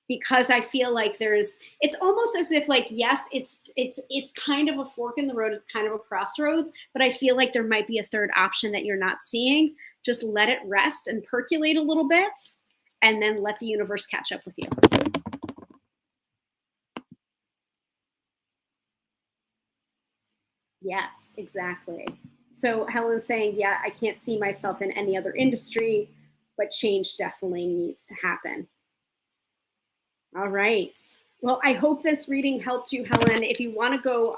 because I feel like it's almost as if like, yes, it's kind of a fork in the road. It's kind of a crossroads, but I feel like there might be a third option that you're not seeing. Just let it rest and percolate a little bit and then let the universe catch up with you. Yes, exactly. So Helen's saying, yeah, I can't see myself in any other industry, but change definitely needs to happen. All right. Well, I hope this reading helped you, Helen. If you want to go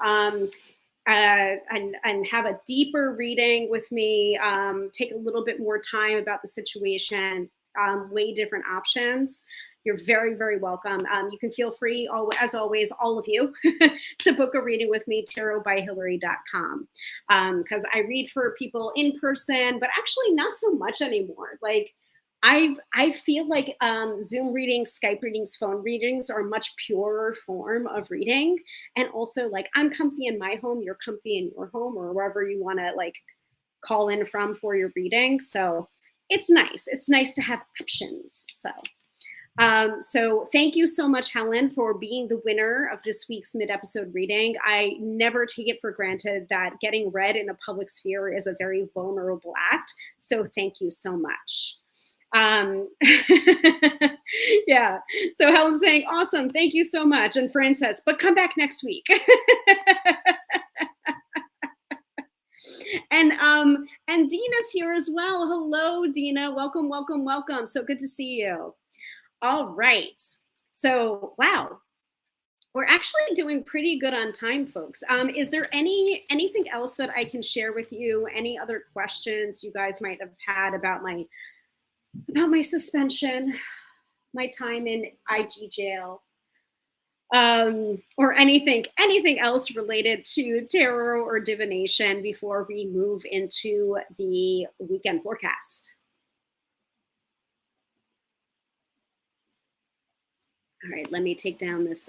and have a deeper reading with me, take a little bit more time about the situation, weigh different options, you're very, very welcome. You can feel free, as always, all of you, to book a reading with me, tarotbyhilary.com. Because I read for people in person, but actually not so much anymore. Like, I feel like Zoom readings, Skype readings, phone readings are a much purer form of reading. And also, like, I'm comfy in my home, you're comfy in your home, or wherever you want to, like, call in from for your reading. So it's nice. It's nice to have options. So thank you so much, Helen, for being the winner of this week's mid-episode reading. I never take it for granted that getting read in a public sphere is a very vulnerable act. So thank you so much. Yeah. So Helen's saying, awesome. Thank you so much. And Fran says, but come back next week. And Dina's here as well. Hello, Dina. Welcome, welcome, welcome. So good to see you. All right. So, wow, we're actually doing pretty good on time, folks. Is there anything else that I can share with you? Any other questions you guys might have had about my suspension, my time in IG jail, or anything else related to tarot or divination before we move into the weekend forecast? All right, let me take down this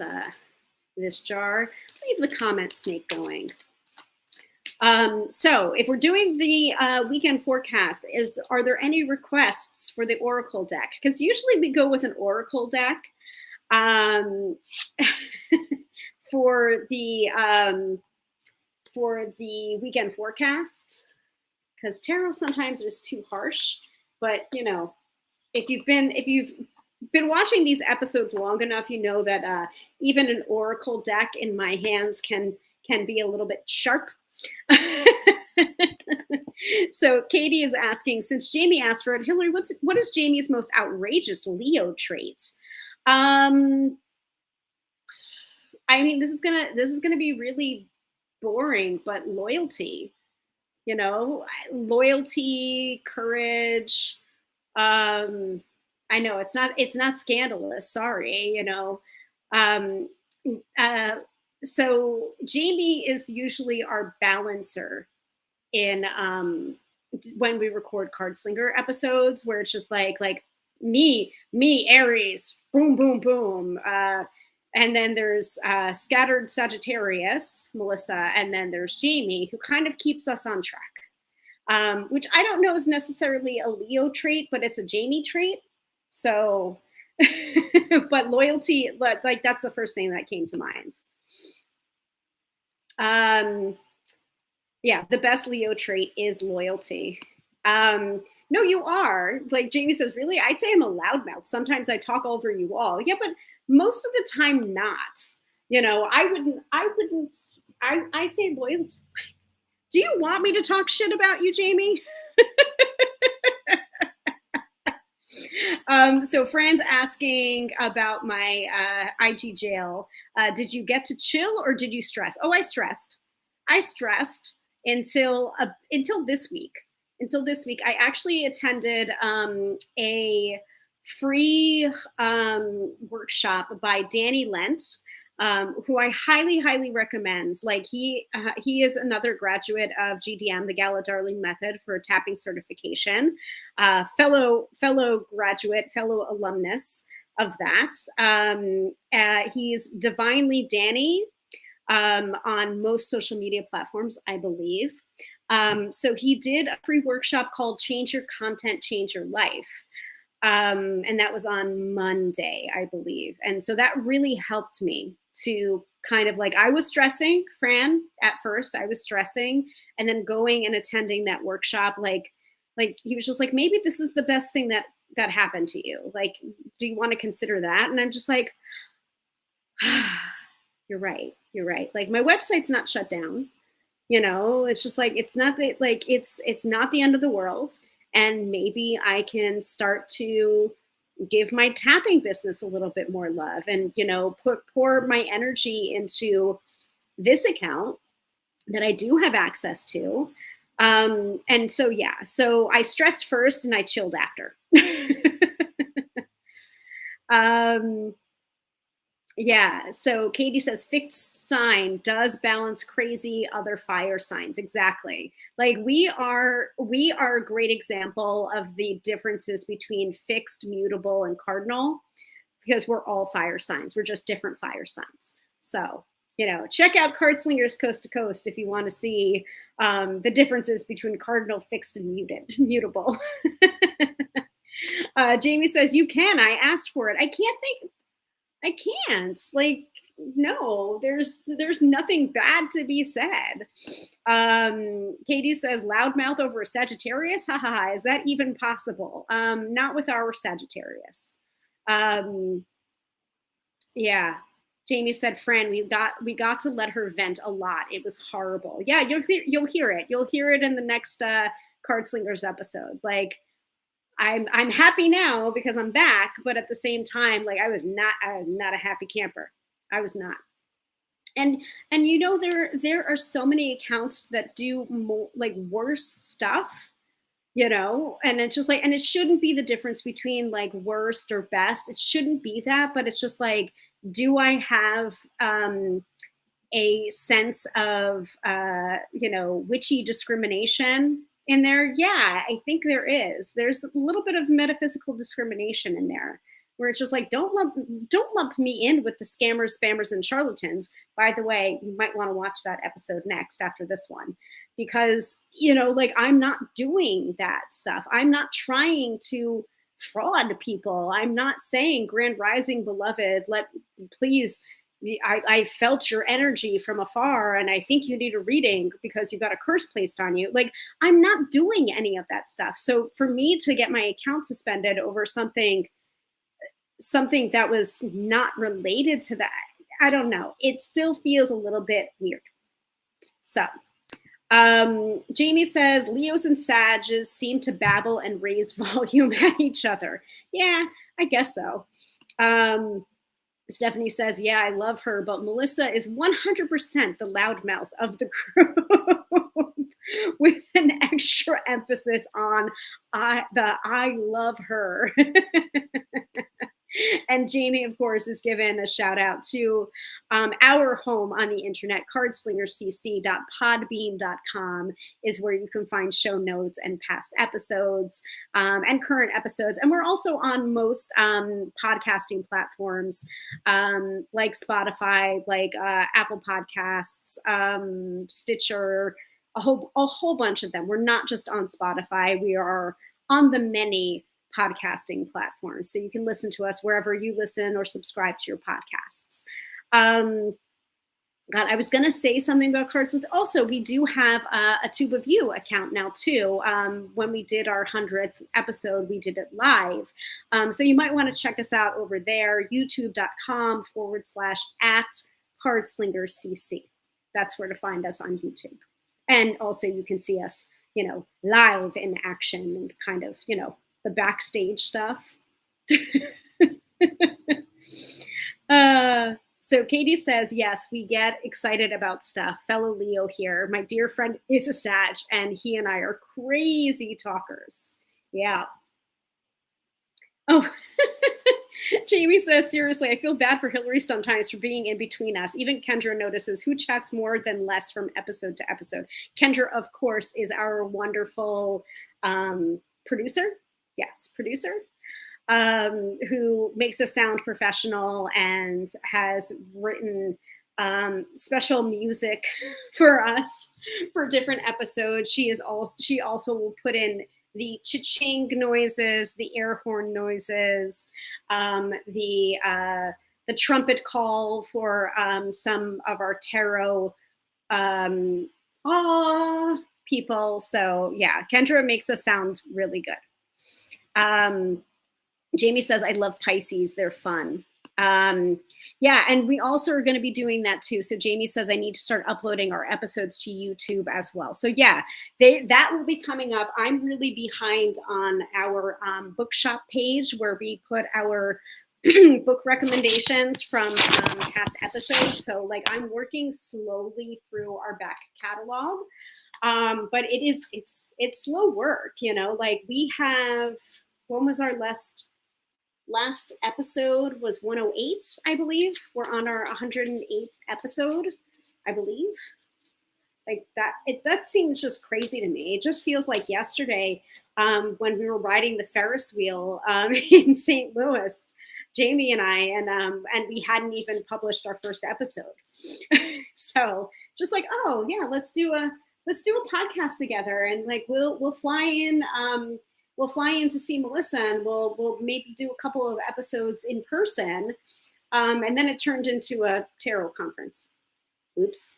jar. Leave the comment snake going. So if we're doing the weekend forecast, are there any requests for the Oracle deck? Because usually we go with an Oracle deck um, for the weekend forecast. Because tarot sometimes is too harsh, but if you've been watching these episodes long enough, you know that even an Oracle deck in my hands can be a little bit sharp. So Katie is asking, since Jamie asked for it, Hilary, what is Jamie's most outrageous Leo trait? I mean, this is gonna be really boring, but loyalty, loyalty, courage. I know it's not scandalous. Sorry, Um, so Jamie is usually our balancer in when we record Card Slinger episodes, where it's just like me Aries, boom boom boom, and then there's scattered Sagittarius, Melissa, and then there's Jamie, who kind of keeps us on track, which I don't know is necessarily a Leo trait, but it's a Jamie trait. So, but loyalty, like that's the first thing that came to mind. Yeah, the best Leo trait is loyalty. No, you are. Like Jamie says, really? I'd say I'm a loudmouth. Sometimes I talk over you all. Yeah, but most of the time not. I say loyalty. Do you want me to talk shit about you, Jamie? So Fran's asking about my IG jail. Did you get to chill or did you stress? Oh, I stressed. I stressed until this week. Until this week, I actually attended a free workshop by Danny Lent, who I highly, highly recommend. Like he is another graduate of GDM, the Gala Darling Method for tapping certification, fellow graduate, fellow alumnus of that. He's Divinely Danny on most social media platforms, I believe. So he did a free workshop called Change Your Content, Change Your Life. And that was on Monday, I believe. And so that really helped me to kind of I was stressing, Fran, at first. I was stressing, and then going and attending that workshop, like he was just like, maybe this is the best thing that happened to you. Like, do you want to consider that? And I'm just like, you're right. Like, my website's not shut down. It's just like, it's not not the end of the world. And maybe I can start to give my tapping business a little bit more love and, pour my energy into this account that I do have access to. And so, yeah, so I stressed first and I chilled after. Yeah, so Katie says fixed sign does balance crazy other fire signs. Exactly. Like we are a great example of the differences between fixed, mutable, and cardinal, because we're all fire signs. We're just different fire signs. So, check out Card Slingers Coast to Coast if you want to see the differences between cardinal, fixed, and mutable. Jamie says, you can. I asked for it. I can't. Like, no, there's nothing bad to be said. Katie says, loudmouth over a Sagittarius? Ha ha ha. Is that even possible? Not with our Sagittarius. Yeah. Jamie said, "Fran, we got to let her vent a lot. It was horrible." Yeah, you'll hear it. You'll hear it in the next Card Slingers episode. Like I'm happy now because I'm back, but at the same time, like I was not a happy camper. I was not. And there are so many accounts that do more like worse stuff, and it's just like, and it shouldn't be the difference between like worst or best. It shouldn't be that, but it's just like, do I have a sense of witchy discrimination in there? Yeah, I think there's a little bit of metaphysical discrimination in there, where it's just like, don't lump me in with the scammers, spammers, and charlatans. By the way, you might want to watch that episode next after this one, because like, I'm not doing that stuff. I'm not trying to fraud people. I'm not saying, Grand Rising beloved, let please, I felt your energy from afar, and I think you need a reading because you got a curse placed on you. Like, I'm not doing any of that stuff. So for me to get my account suspended over something that was not related to that, I don't know. It still feels a little bit weird. So Jamie says, Leos and Sages seem to babble and raise volume at each other. Yeah, I guess so. Stephanie says, yeah, I love her, but Melissa is 100% the loudmouth of the group with an extra emphasis on I love her. And Jamie, of course, is given a shout out to our home on the internet, cardslingercc.podbean.com is where you can find show notes and past episodes and current episodes. And we're also on most podcasting platforms like Spotify, like Apple Podcasts, Stitcher, a whole bunch of them. We're not just on Spotify. We are on the many podcasting platforms. So you can listen to us wherever you listen or subscribe to your podcasts. God, I was going to say something about cards. Also, we do have a Tube of You account now, too. When we did our 100th episode, we did it live. So you might want to check us out over there, youtube.com/@cardslingerscc. That's where to find us on YouTube. And also you can see us, live in action and kind of, the backstage stuff. So Katie says, yes, we get excited about stuff. Fellow Leo here. My dear friend is a Sag, and he and I are crazy talkers. Yeah. Oh, Jamie says, seriously, I feel bad for Hilary sometimes for being in between us. Even Kendra notices who chats more than less from episode to episode. Kendra, of course, is our wonderful producer. Yes, producer, who makes us sound professional and has written special music for us for different episodes. She also will put in the cha-ching noises, the air horn noises, the trumpet call for some of our tarot people. So yeah, Kendra makes us sound really good. Jamie says, I love Pisces. They're fun. Yeah, and we also are going to be doing that too. So Jamie says, I need to start uploading our episodes to YouTube as well. So yeah, that will be coming up. I'm really behind on our bookshop page where we put our book recommendations from past episodes. So like, I'm working slowly through our back catalog. But it's slow work, like we have, when was our last episode was 108, I believe. We're on our 108th episode, I believe. Like that seems just crazy to me. It just feels like yesterday when we were riding the Ferris wheel in St. Louis, Jamie and I, and we hadn't even published our first episode. So just like, oh yeah, let's do a podcast together, and like we'll fly in to see Melissa, and we'll maybe do a couple of episodes in person, and then it turned into a tarot conference. Oops.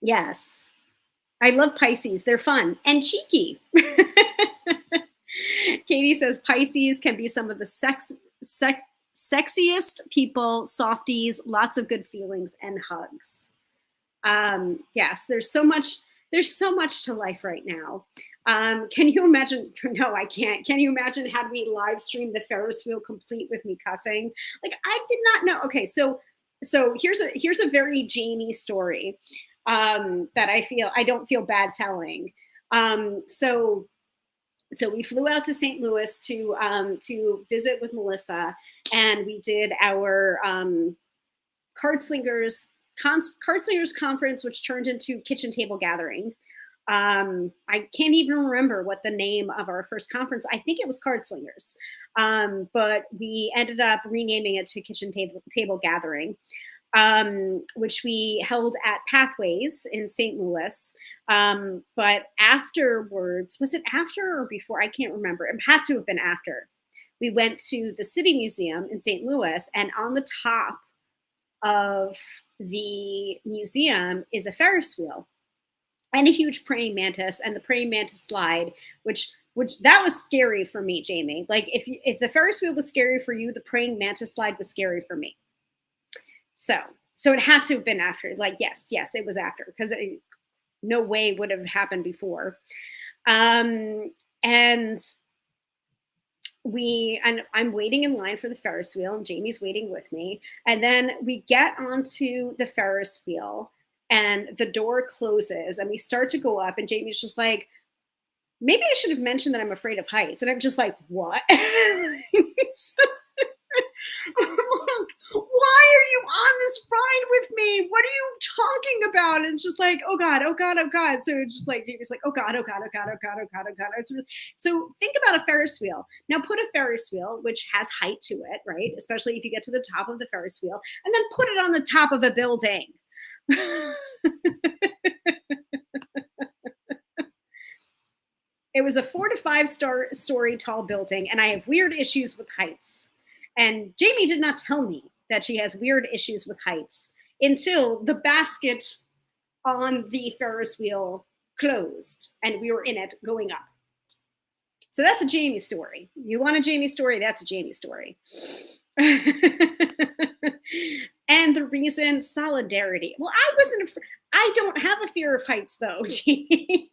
Yes, I love Pisces. They're fun and cheeky. Katie says Pisces can be some of the sexiest people, softies, lots of good feelings and hugs. Yes, there's so much to life right now. Can you imagine? No, I can't. Can you imagine had we live streamed the Ferris wheel complete with me cussing? Like I did not know. Okay, so here's a very Jamie story that I don't feel bad telling. So we flew out to St. Louis to visit with Melissa, and we did our card slingers card slingers conference, which turned into kitchen table gathering. I can't even remember what the name of our first conference. I think it was card slingers, but we ended up renaming it to kitchen table gathering, which we held at Pathways in St. Louis. But afterwards, was it after or before? I can't remember. It had to have been after. We went to the City Museum in St. Louis, and on the top of the museum is a Ferris wheel and a huge praying mantis, and the praying mantis slide, which that was scary for me, Jamie. Like if the Ferris wheel was scary for you, the praying mantis slide was scary for me. So it had to have been after. Like yes, it was after, because no way would have happened before. And I'm waiting in line for the Ferris wheel, and Jamie's waiting with me. And then we get onto the Ferris wheel, and the door closes, and we start to go up, and Jamie's just like, maybe I should have mentioned that I'm afraid of heights. And I'm just like, what? Why are you on this ride with me? What are you talking about? And it's just like, oh God, oh God, oh God. So it's just like, Jamie's like, oh God, oh God, oh God, oh God, oh God, oh God. So think about a Ferris wheel. Now put a Ferris wheel, which has height to it, right? Especially if you get to the top of the Ferris wheel, and then put it on the top of a building. It was a 4 to 5 story tall building, and I have weird issues with heights. And Jamie did not tell me that she has weird issues with heights until the basket on the Ferris wheel closed and we were in it going up. So that's a Jamie story. You want a Jamie story? That's a Jamie story. And the reason, solidarity. Well, I don't have a fear of heights though, Jamie.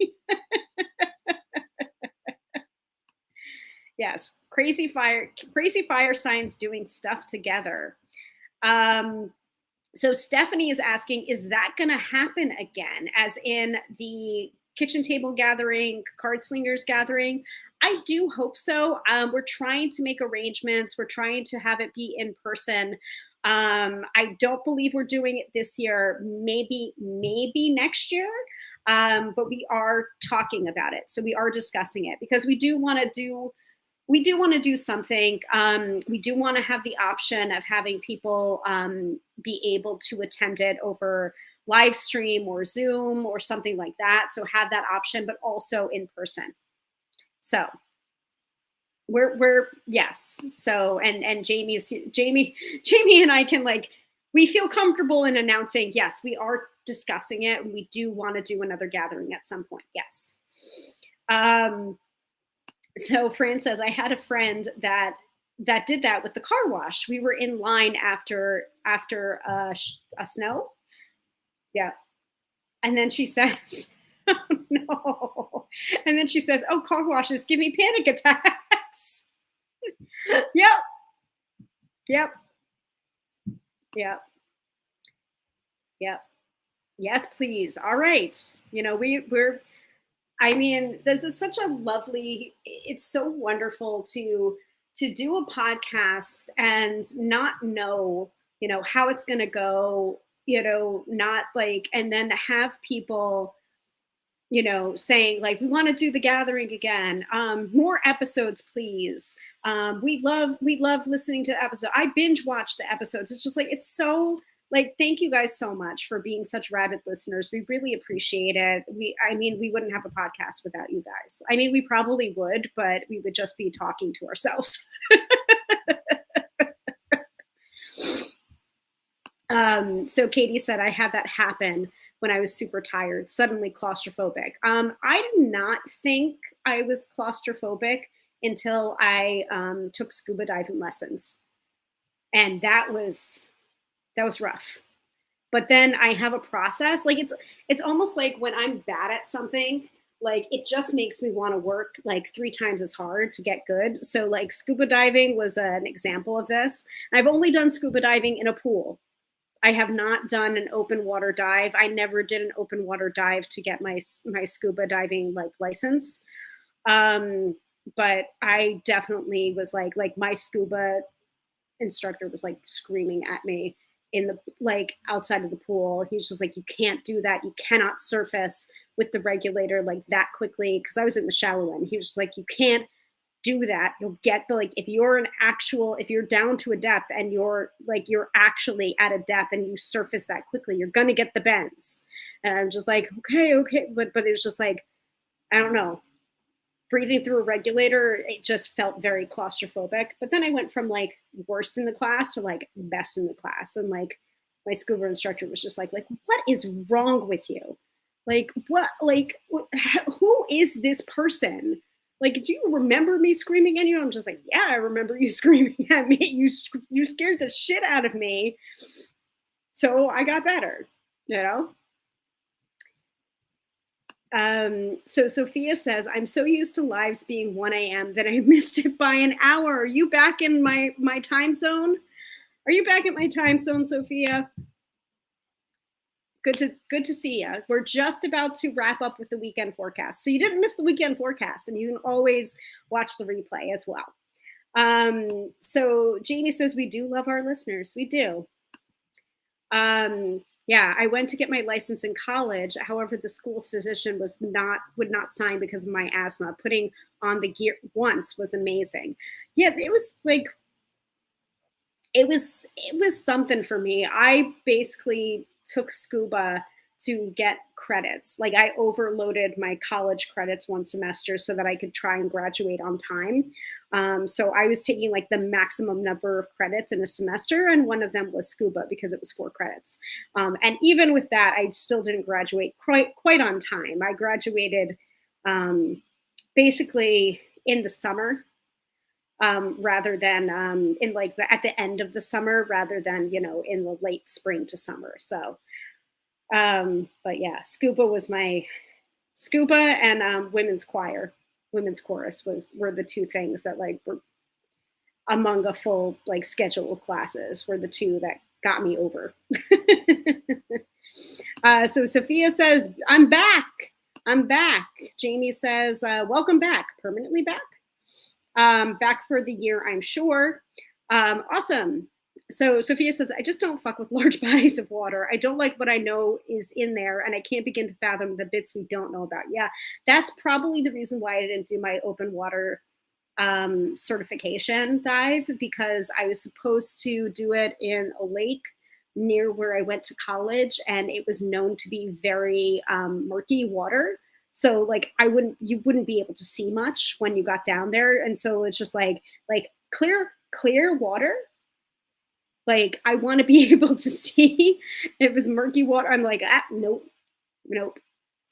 Yes, crazy fire signs doing stuff together. So Stephanie is asking, is that going to happen again? As in the kitchen table gathering, card slingers gathering? I do hope so. We're trying to make arrangements. We're trying to have it be in person. I don't believe we're doing it this year, maybe next year. But we are talking about it. So we are discussing it, because we do want to do something. We do want to have the option of having people be able to attend it over live stream or Zoom or something like that. So have that option, but also in person. So we're yes. So and Jamie and I can, like, we feel comfortable in announcing, yes, we are discussing it, and we do want to do another gathering at some point. Yes. So Fran says, I had a friend that did that with the car wash. We were in line after a snow. Yeah. And then she says, oh, no. And then she says, oh, car washes give me panic attacks. Yep. Yep. Yep. Yep. Yes, please. All right. You know, I mean, this is such a lovely, it's so wonderful to do a podcast and not know, you know, how it's going to go, you know, not like, and then have people, you know, saying like, we want to do the gathering again. More episodes, please. We love listening to the episode. I binge watch the episodes. It's just like, it's so, like, thank you guys so much for being such rabid listeners. We really appreciate it. I mean, we wouldn't have a podcast without you guys. I mean, we probably would, but we would just be talking to ourselves. So Katie said, I had that happen when I was super tired, suddenly claustrophobic. I do not think I was claustrophobic until I took scuba diving lessons. And that was rough. But then I have a process. Like it's almost like when I'm bad at something, like it just makes me want to work like 3 times as hard to get good. So like scuba diving was an example of this. I've only done scuba diving in a pool. I have not done an open water dive. I never did an open water dive to get my scuba diving like license. Um, but I definitely was like my scuba instructor was like screaming at me in the like outside of the pool. He was just like, "You can't do that. You cannot surface with the regulator like that quickly." Because I was in the shallow end. He was just like, "You can't do that. You'll get the like if you're down to a depth and you're actually at a depth and you surface that quickly, you're gonna get the bends." And I'm just like, "Okay, okay," but it was just like I don't know, breathing through a regulator, it just felt very claustrophobic. But then I went from like worst in the class to like best in the class. And like my scuba instructor was just like, what is wrong with you? Who is this person? Like, do you remember me screaming at you? I'm just like, yeah, I remember you screaming at me. You scared the shit out of me. So I got better, you know? So Sophia says, I'm so used to lives being 1 a.m. that I missed it by an hour. Are you back in my time zone? Are you back at my time zone, Sophia? Good to see you. We're just about to wrap up with the weekend forecast. So you didn't miss the weekend forecast, and you can always watch the replay as well. So Jamie says we do love our listeners. We do. Yeah, I went to get my license in college. However, the school's physician would not sign because of my asthma. Putting on the gear once was amazing. Yeah, it was like it was something for me. I basically took scuba to get credits. Like I overloaded my college credits one semester so that I could try and graduate on time. So I was taking like the maximum number of credits in a semester, and one of them was scuba because it was 4 credits. And even with that, I still didn't graduate quite on time. I graduated um, basically in the summer rather than in like at the end of the summer rather than in the late spring to summer. So but yeah, scuba and women's chorus were the two things that like were among a full like schedule of classes were the two that got me over. So Sophia says, I'm back. I'm back. Jamie says, welcome back. Permanently back. Back for the year, I'm sure. Awesome. So Sophia says, I just don't fuck with large bodies of water. I don't like what I know is in there, and I can't begin to fathom the bits we don't know about. Yeah, that's probably the reason why I didn't do my open water certification dive, because I was supposed to do it in a lake near where I went to college, and it was known to be very murky water. So like you wouldn't be able to see much when you got down there, and so it's just like clear water. Like I want to be able to see. If it was murky water, I'm like, nope, nope.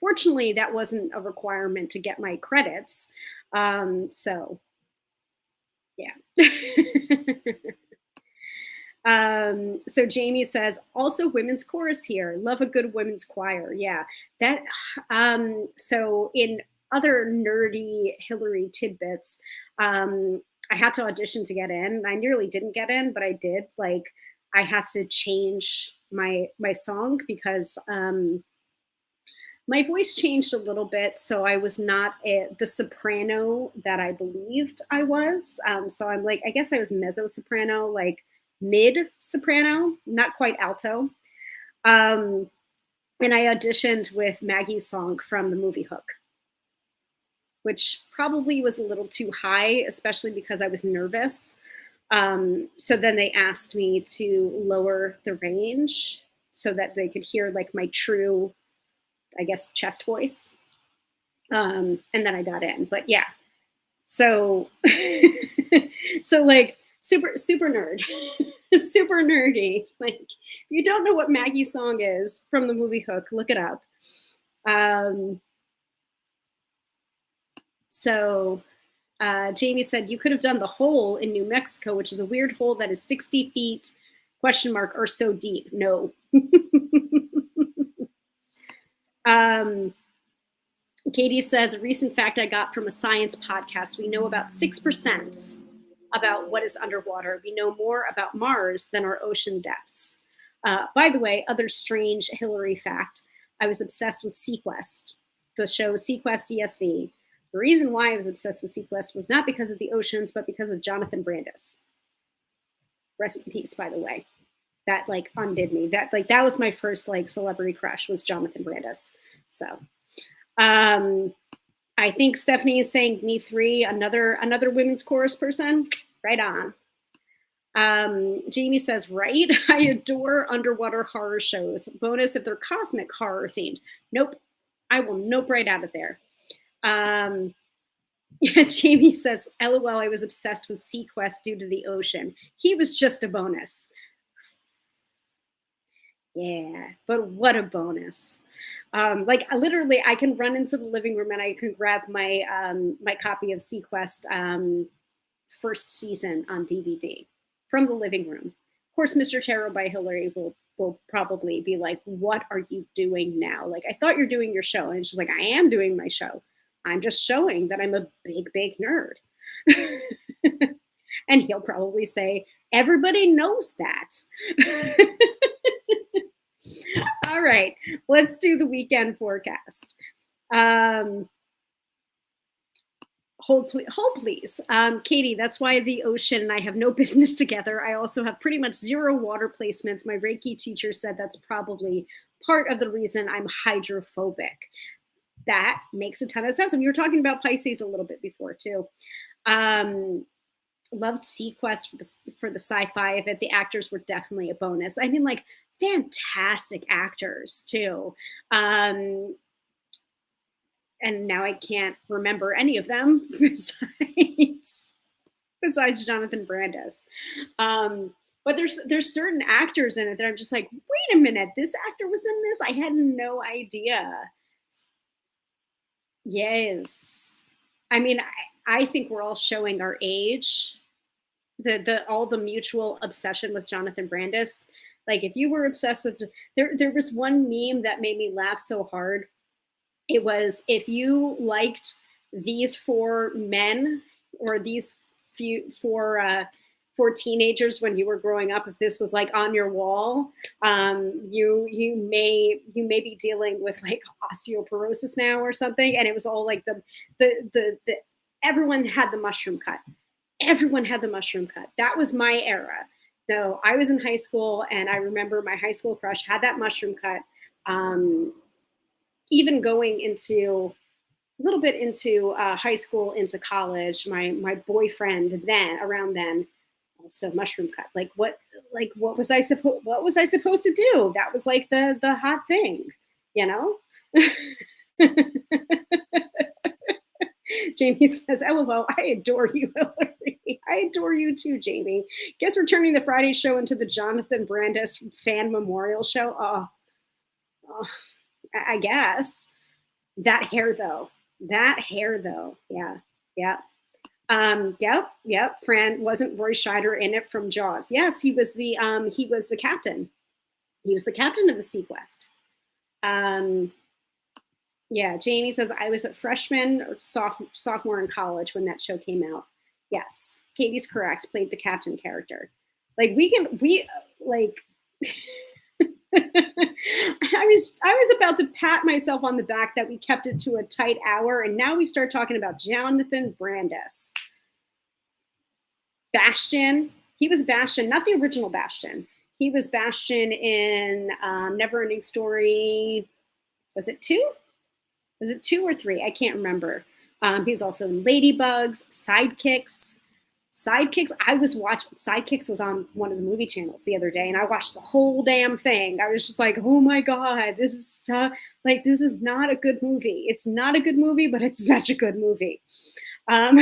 Fortunately, that wasn't a requirement to get my credits. So yeah. So Jamie says, also women's chorus here. Love a good women's choir. Yeah. That so in other nerdy Hilary tidbits, I had to audition to get in. I nearly didn't get in, but I did. Like I had to change my song because my voice changed a little bit, so I was not the soprano that I believed I was. So I'm like, I guess I was mezzo soprano, like mid soprano, not quite alto. Um, and I auditioned with Maggie's song from the movie Hook, which probably was a little too high, especially because I was nervous. So then they asked me to lower the range so that they could hear like my true, I guess, chest voice. And then I got in. But yeah, so so like super nerd, super nerdy. Like if you don't know what Maggie's song is from the movie Hook, look it up. Um, so Jamie said, you could have done the hole in New Mexico, which is a weird hole that is 60 feet, question mark, or so deep. No. Katie says, a recent fact I got from a science podcast, we know about 6% about what is underwater. We know more about Mars than our ocean depths. By the way, other strange Hilary fact, I was obsessed with Sequest, the show Sequest ESV. The reason why I was obsessed with Sequest was not because of the oceans, but because of Jonathan Brandis. Rest in peace, by the way. That like undid me. That was my first like celebrity crush was Jonathan Brandis. So I think Stephanie is saying me three, another women's chorus person. Right on. Jamie says, right? I adore underwater horror shows. Bonus if they're cosmic horror themed. Nope. I will nope right out of there. Jamie says, LOL, I was obsessed with Sequest due to the ocean. He was just a bonus. Yeah, but what a bonus. Like literally I can run into the living room and I can grab my my copy of Sequest first season on DVD from the living room. Of course, Mr. Tarot by Hilary will probably be like, what are you doing now? Like, I thought you're doing your show. And she's like, I am doing my show. I'm just showing that I'm a big nerd. And he'll probably say, everybody knows that. All right, let's do the weekend forecast. Hold please. Katie, that's why the ocean and I have no business together. I also have pretty much zero water placements. My Reiki teacher said that's probably part of the reason I'm hydrophobic. That makes a ton of sense. And we were talking about Pisces a little bit before too. Loved Sequest for the sci-fi of it. The actors were definitely a bonus. I mean, like, fantastic actors too. And now I can't remember any of them besides Jonathan Brandis. But there's certain actors in it that I'm just like, wait a minute, this actor was in this? I had no idea. Yes. I mean, I think we're all showing our age. All the mutual obsession with Jonathan Brandis. Like if you were obsessed with there was one meme that made me laugh so hard. It was if you liked these four men or these four teenagers when you were growing up, if this was like on your wall, you may be dealing with like osteoporosis now or something. And it was all like the everyone had the mushroom cut. Everyone had the mushroom cut. That was my era. So I was in high school and I remember my high school crush had that mushroom cut. Even going into a little bit into high school, into college, my boyfriend around then, also mushroom cut. Like what was I supposed to do? That was like the hot thing, you know? Jamie says, LOL, I adore you, Hilary. I adore you too, Jamie. Guess we're turning the Friday show into the Jonathan Brandis fan memorial show. Oh, I guess. That hair though. Yeah. Yep. Fran, wasn't Roy Scheider in it from Jaws? Yes, he was the captain. He was the captain of the Sequest. Yeah, Jamie says I was a freshman or sophomore in college when that show came out. Yes, Katie's correct. Played the captain character. Like we I was about to pat myself on the back that we kept it to a tight hour, and now we start talking about Jonathan Brandis. Bastian. He was Bastian, not the original Bastian. He was Bastian in Neverending Story. Was it 2? Was it 2 or 3? I can't remember. He was also in Ladybugs, Sidekicks. Sidekicks was on one of the movie channels the other day, and I watched the whole damn thing. I was just like, oh my God, this is not a good movie. It's not a good movie, but it's such a good movie. I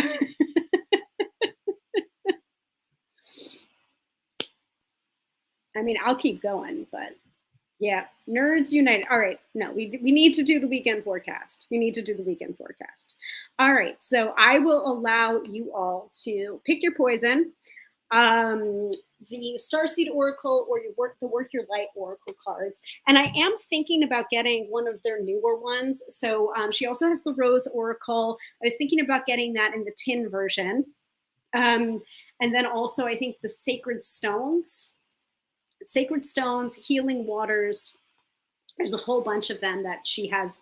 mean, I'll keep going, but Yeah, nerds united. All right, no, we need to do the weekend forecast. We need to do the weekend forecast. All right, so I will allow you all to pick your poison. Um, the Starseed Oracle or the Work Your Light Oracle cards, and I am thinking about getting one of their newer ones. So she also has the Rose Oracle. I was thinking about getting that in the tin version, um, and then also I think the Sacred Stones, Healing Waters. There's a whole bunch of them that she has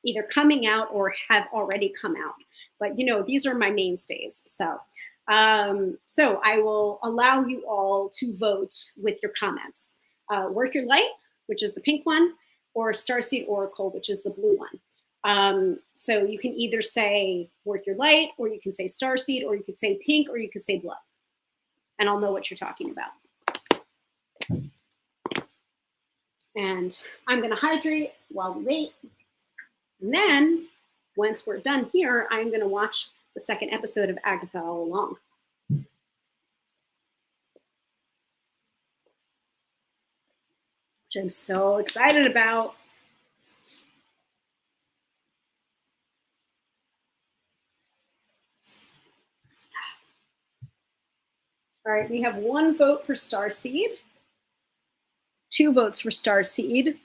either coming out or have already come out. But these are my mainstays. So I will allow you all to vote with your comments. Work Your Light, which is the pink one, or Starseed Oracle, which is the blue one. So you can either say Work Your Light, or you can say Starseed, or you could say pink, or you could say blood. And I'll know what you're talking about. And I'm going to hydrate while we wait. And then, once we're done here, I'm going to watch the second episode of Agatha All Along. Which I'm so excited about. All right, we have 1 vote for Starseed, 2 votes for Starseed,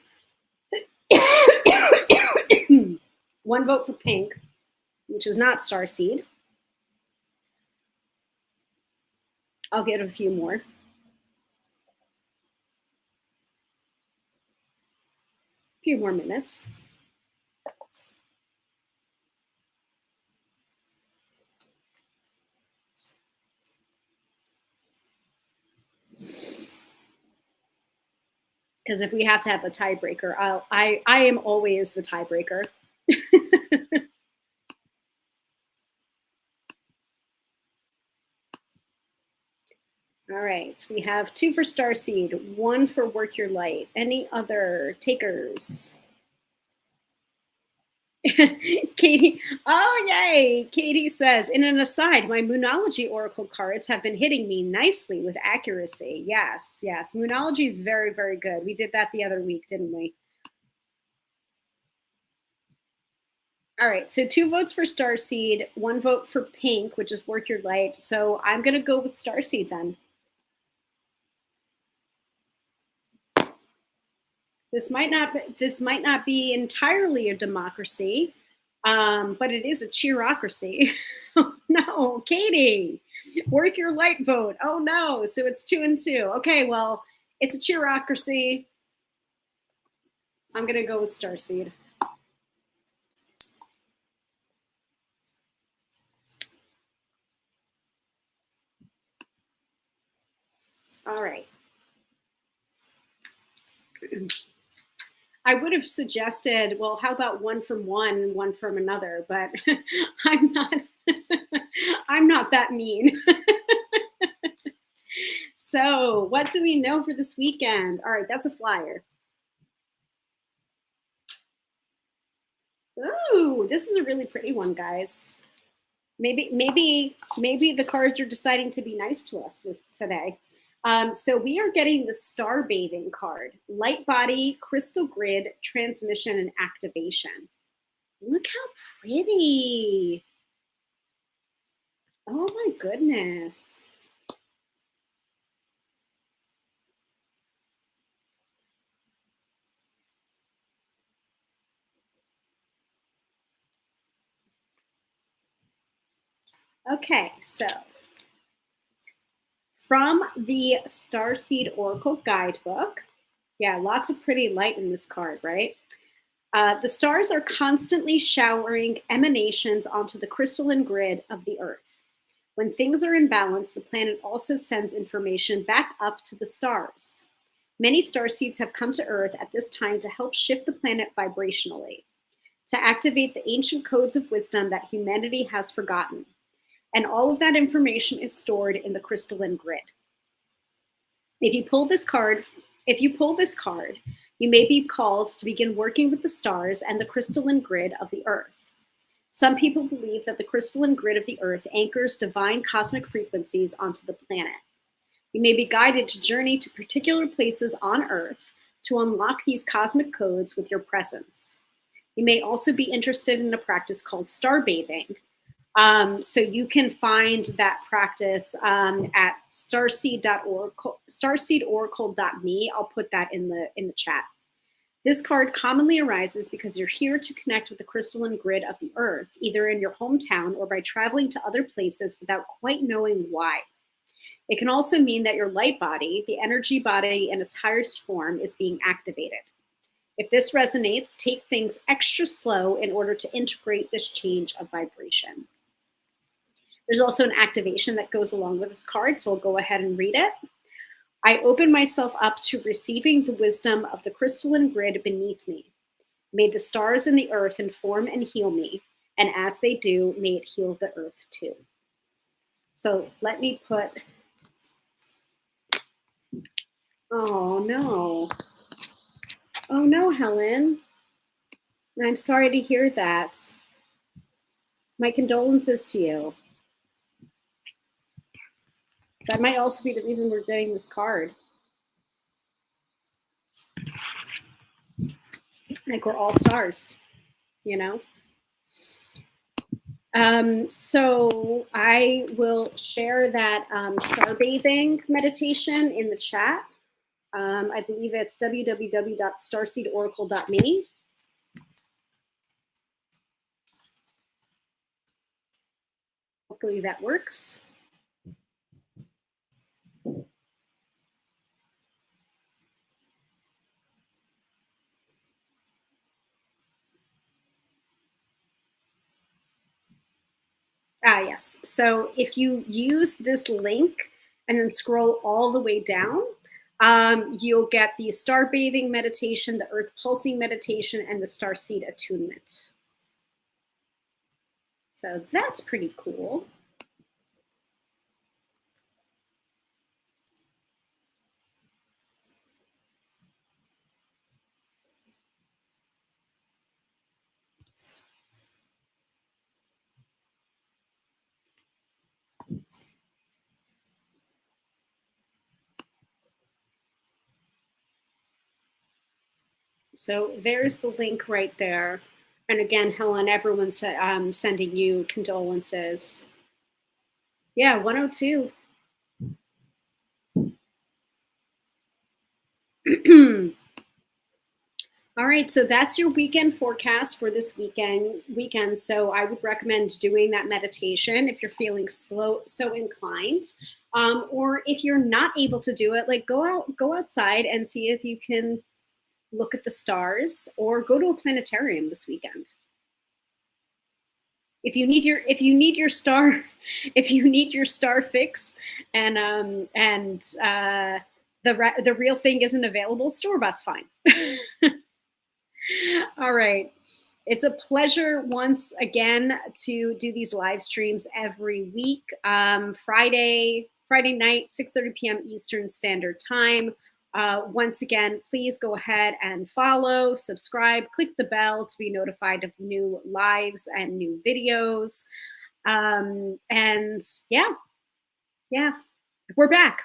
1 vote for pink, which is not Starseed. I'll get a few more. A few more minutes. Because if we have to have a tiebreaker, I am always the tiebreaker. All right, we have 2 for Starseed, 1 for Work Your Light. Any other takers? Katie, oh yay! Katie says, in an aside, my Moonology Oracle cards have been hitting me nicely with accuracy. Yes, yes. Moonology is very, very good. We did that the other week, didn't we? All right, so 2 votes for Starseed, 1 vote for pink, which is Work Your Light. So I'm going to go with Starseed then. This might not be entirely a democracy, but it is a cheerocracy. Oh no, Katie, Work Your Light vote. Oh no, so it's 2 and 2. Okay, well, it's a cheerocracy. I'm gonna go with Starseed. All right. I would have suggested, well, how about 1 from one and 1 from another, but I'm not I'm not that mean. So, what do we know for this weekend? All right, that's a flyer. Ooh, this is a really pretty one, guys. Maybe the cards are deciding to be nice to us today. So we are getting the Star Bathing card. Light body, crystal grid, transmission, and activation. Look how pretty. Oh my goodness. Okay, so from the Starseed Oracle Guidebook, yeah, lots of pretty light in this card, right? The stars are constantly showering emanations onto the crystalline grid of the Earth. When things are in balance, the planet also sends information back up to the stars. Many starseeds have come to Earth at this time to help shift the planet vibrationally, to activate the ancient codes of wisdom that humanity has forgotten. And all of that information is stored in the crystalline grid. If you pull this card, you may be called to begin working with the stars and the crystalline grid of the Earth. Some people believe that the crystalline grid of the Earth anchors divine cosmic frequencies onto the planet. You may be guided to journey to particular places on Earth to unlock these cosmic codes with your presence. You may also be interested in a practice called star bathing. So you can find that practice at starseed.org, starseedoracle.me. I'll put that in the chat. This card commonly arises because you're here to connect with the crystalline grid of the earth, either in your hometown or by traveling to other places without quite knowing why. It can also mean that your light body, the energy body in its highest form, is being activated. If this resonates, take things extra slow in order to integrate this change of vibration. There's also an activation that goes along with this card, so I'll go ahead and read it. I open myself up to receiving the wisdom of the crystalline grid beneath me. May the stars and the earth inform and heal me, and as they do, may it heal the earth too. So let me put, oh no, Helen. I'm sorry to hear that. My condolences to you. That might also be the reason we're getting this card. Like we're all stars, you know? So I will share that star bathing meditation in the chat. I believe it's www.starseedoracle.me. Hopefully that works. Yes. So if you use this link and then scroll all the way down, you'll get the star bathing meditation, the earth pulsing meditation, and the star seed attunement. So that's pretty cool. So there's the link right there. And again, Helen, everyone's sending you condolences. Yeah, 102. All right, so that's your weekend forecast for this weekend. So I would recommend doing that meditation if you're feeling so inclined. Or if you're not able to do it, like go outside and see if you can look at the stars, or go to a planetarium this weekend. If you need your star fix, and the real thing isn't available, store-bought's fine. All right. It's a pleasure once again to do these live streams every week. Friday night, 6:30 p.m. Eastern Standard Time. Once again, please go ahead and follow, subscribe, click the bell to be notified of new lives and new videos. And yeah, we're back.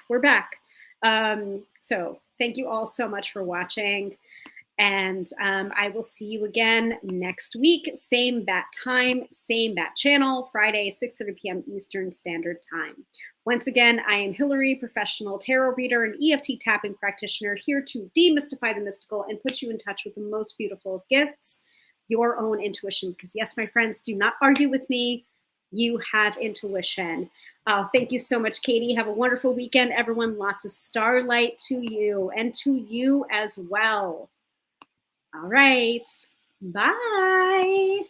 So thank you all so much for watching. And I will see you again next week. Same bat time, same bat channel, Friday, 6:30 p.m. Eastern Standard Time. Once again, I am Hilary, professional tarot reader and EFT tapping practitioner, here to demystify the mystical and put you in touch with the most beautiful of gifts, your own intuition. Because yes, my friends, do not argue with me. You have intuition. Thank you so much, Katie. Have a wonderful weekend, everyone. Lots of starlight to you and to you as well. All right. Bye.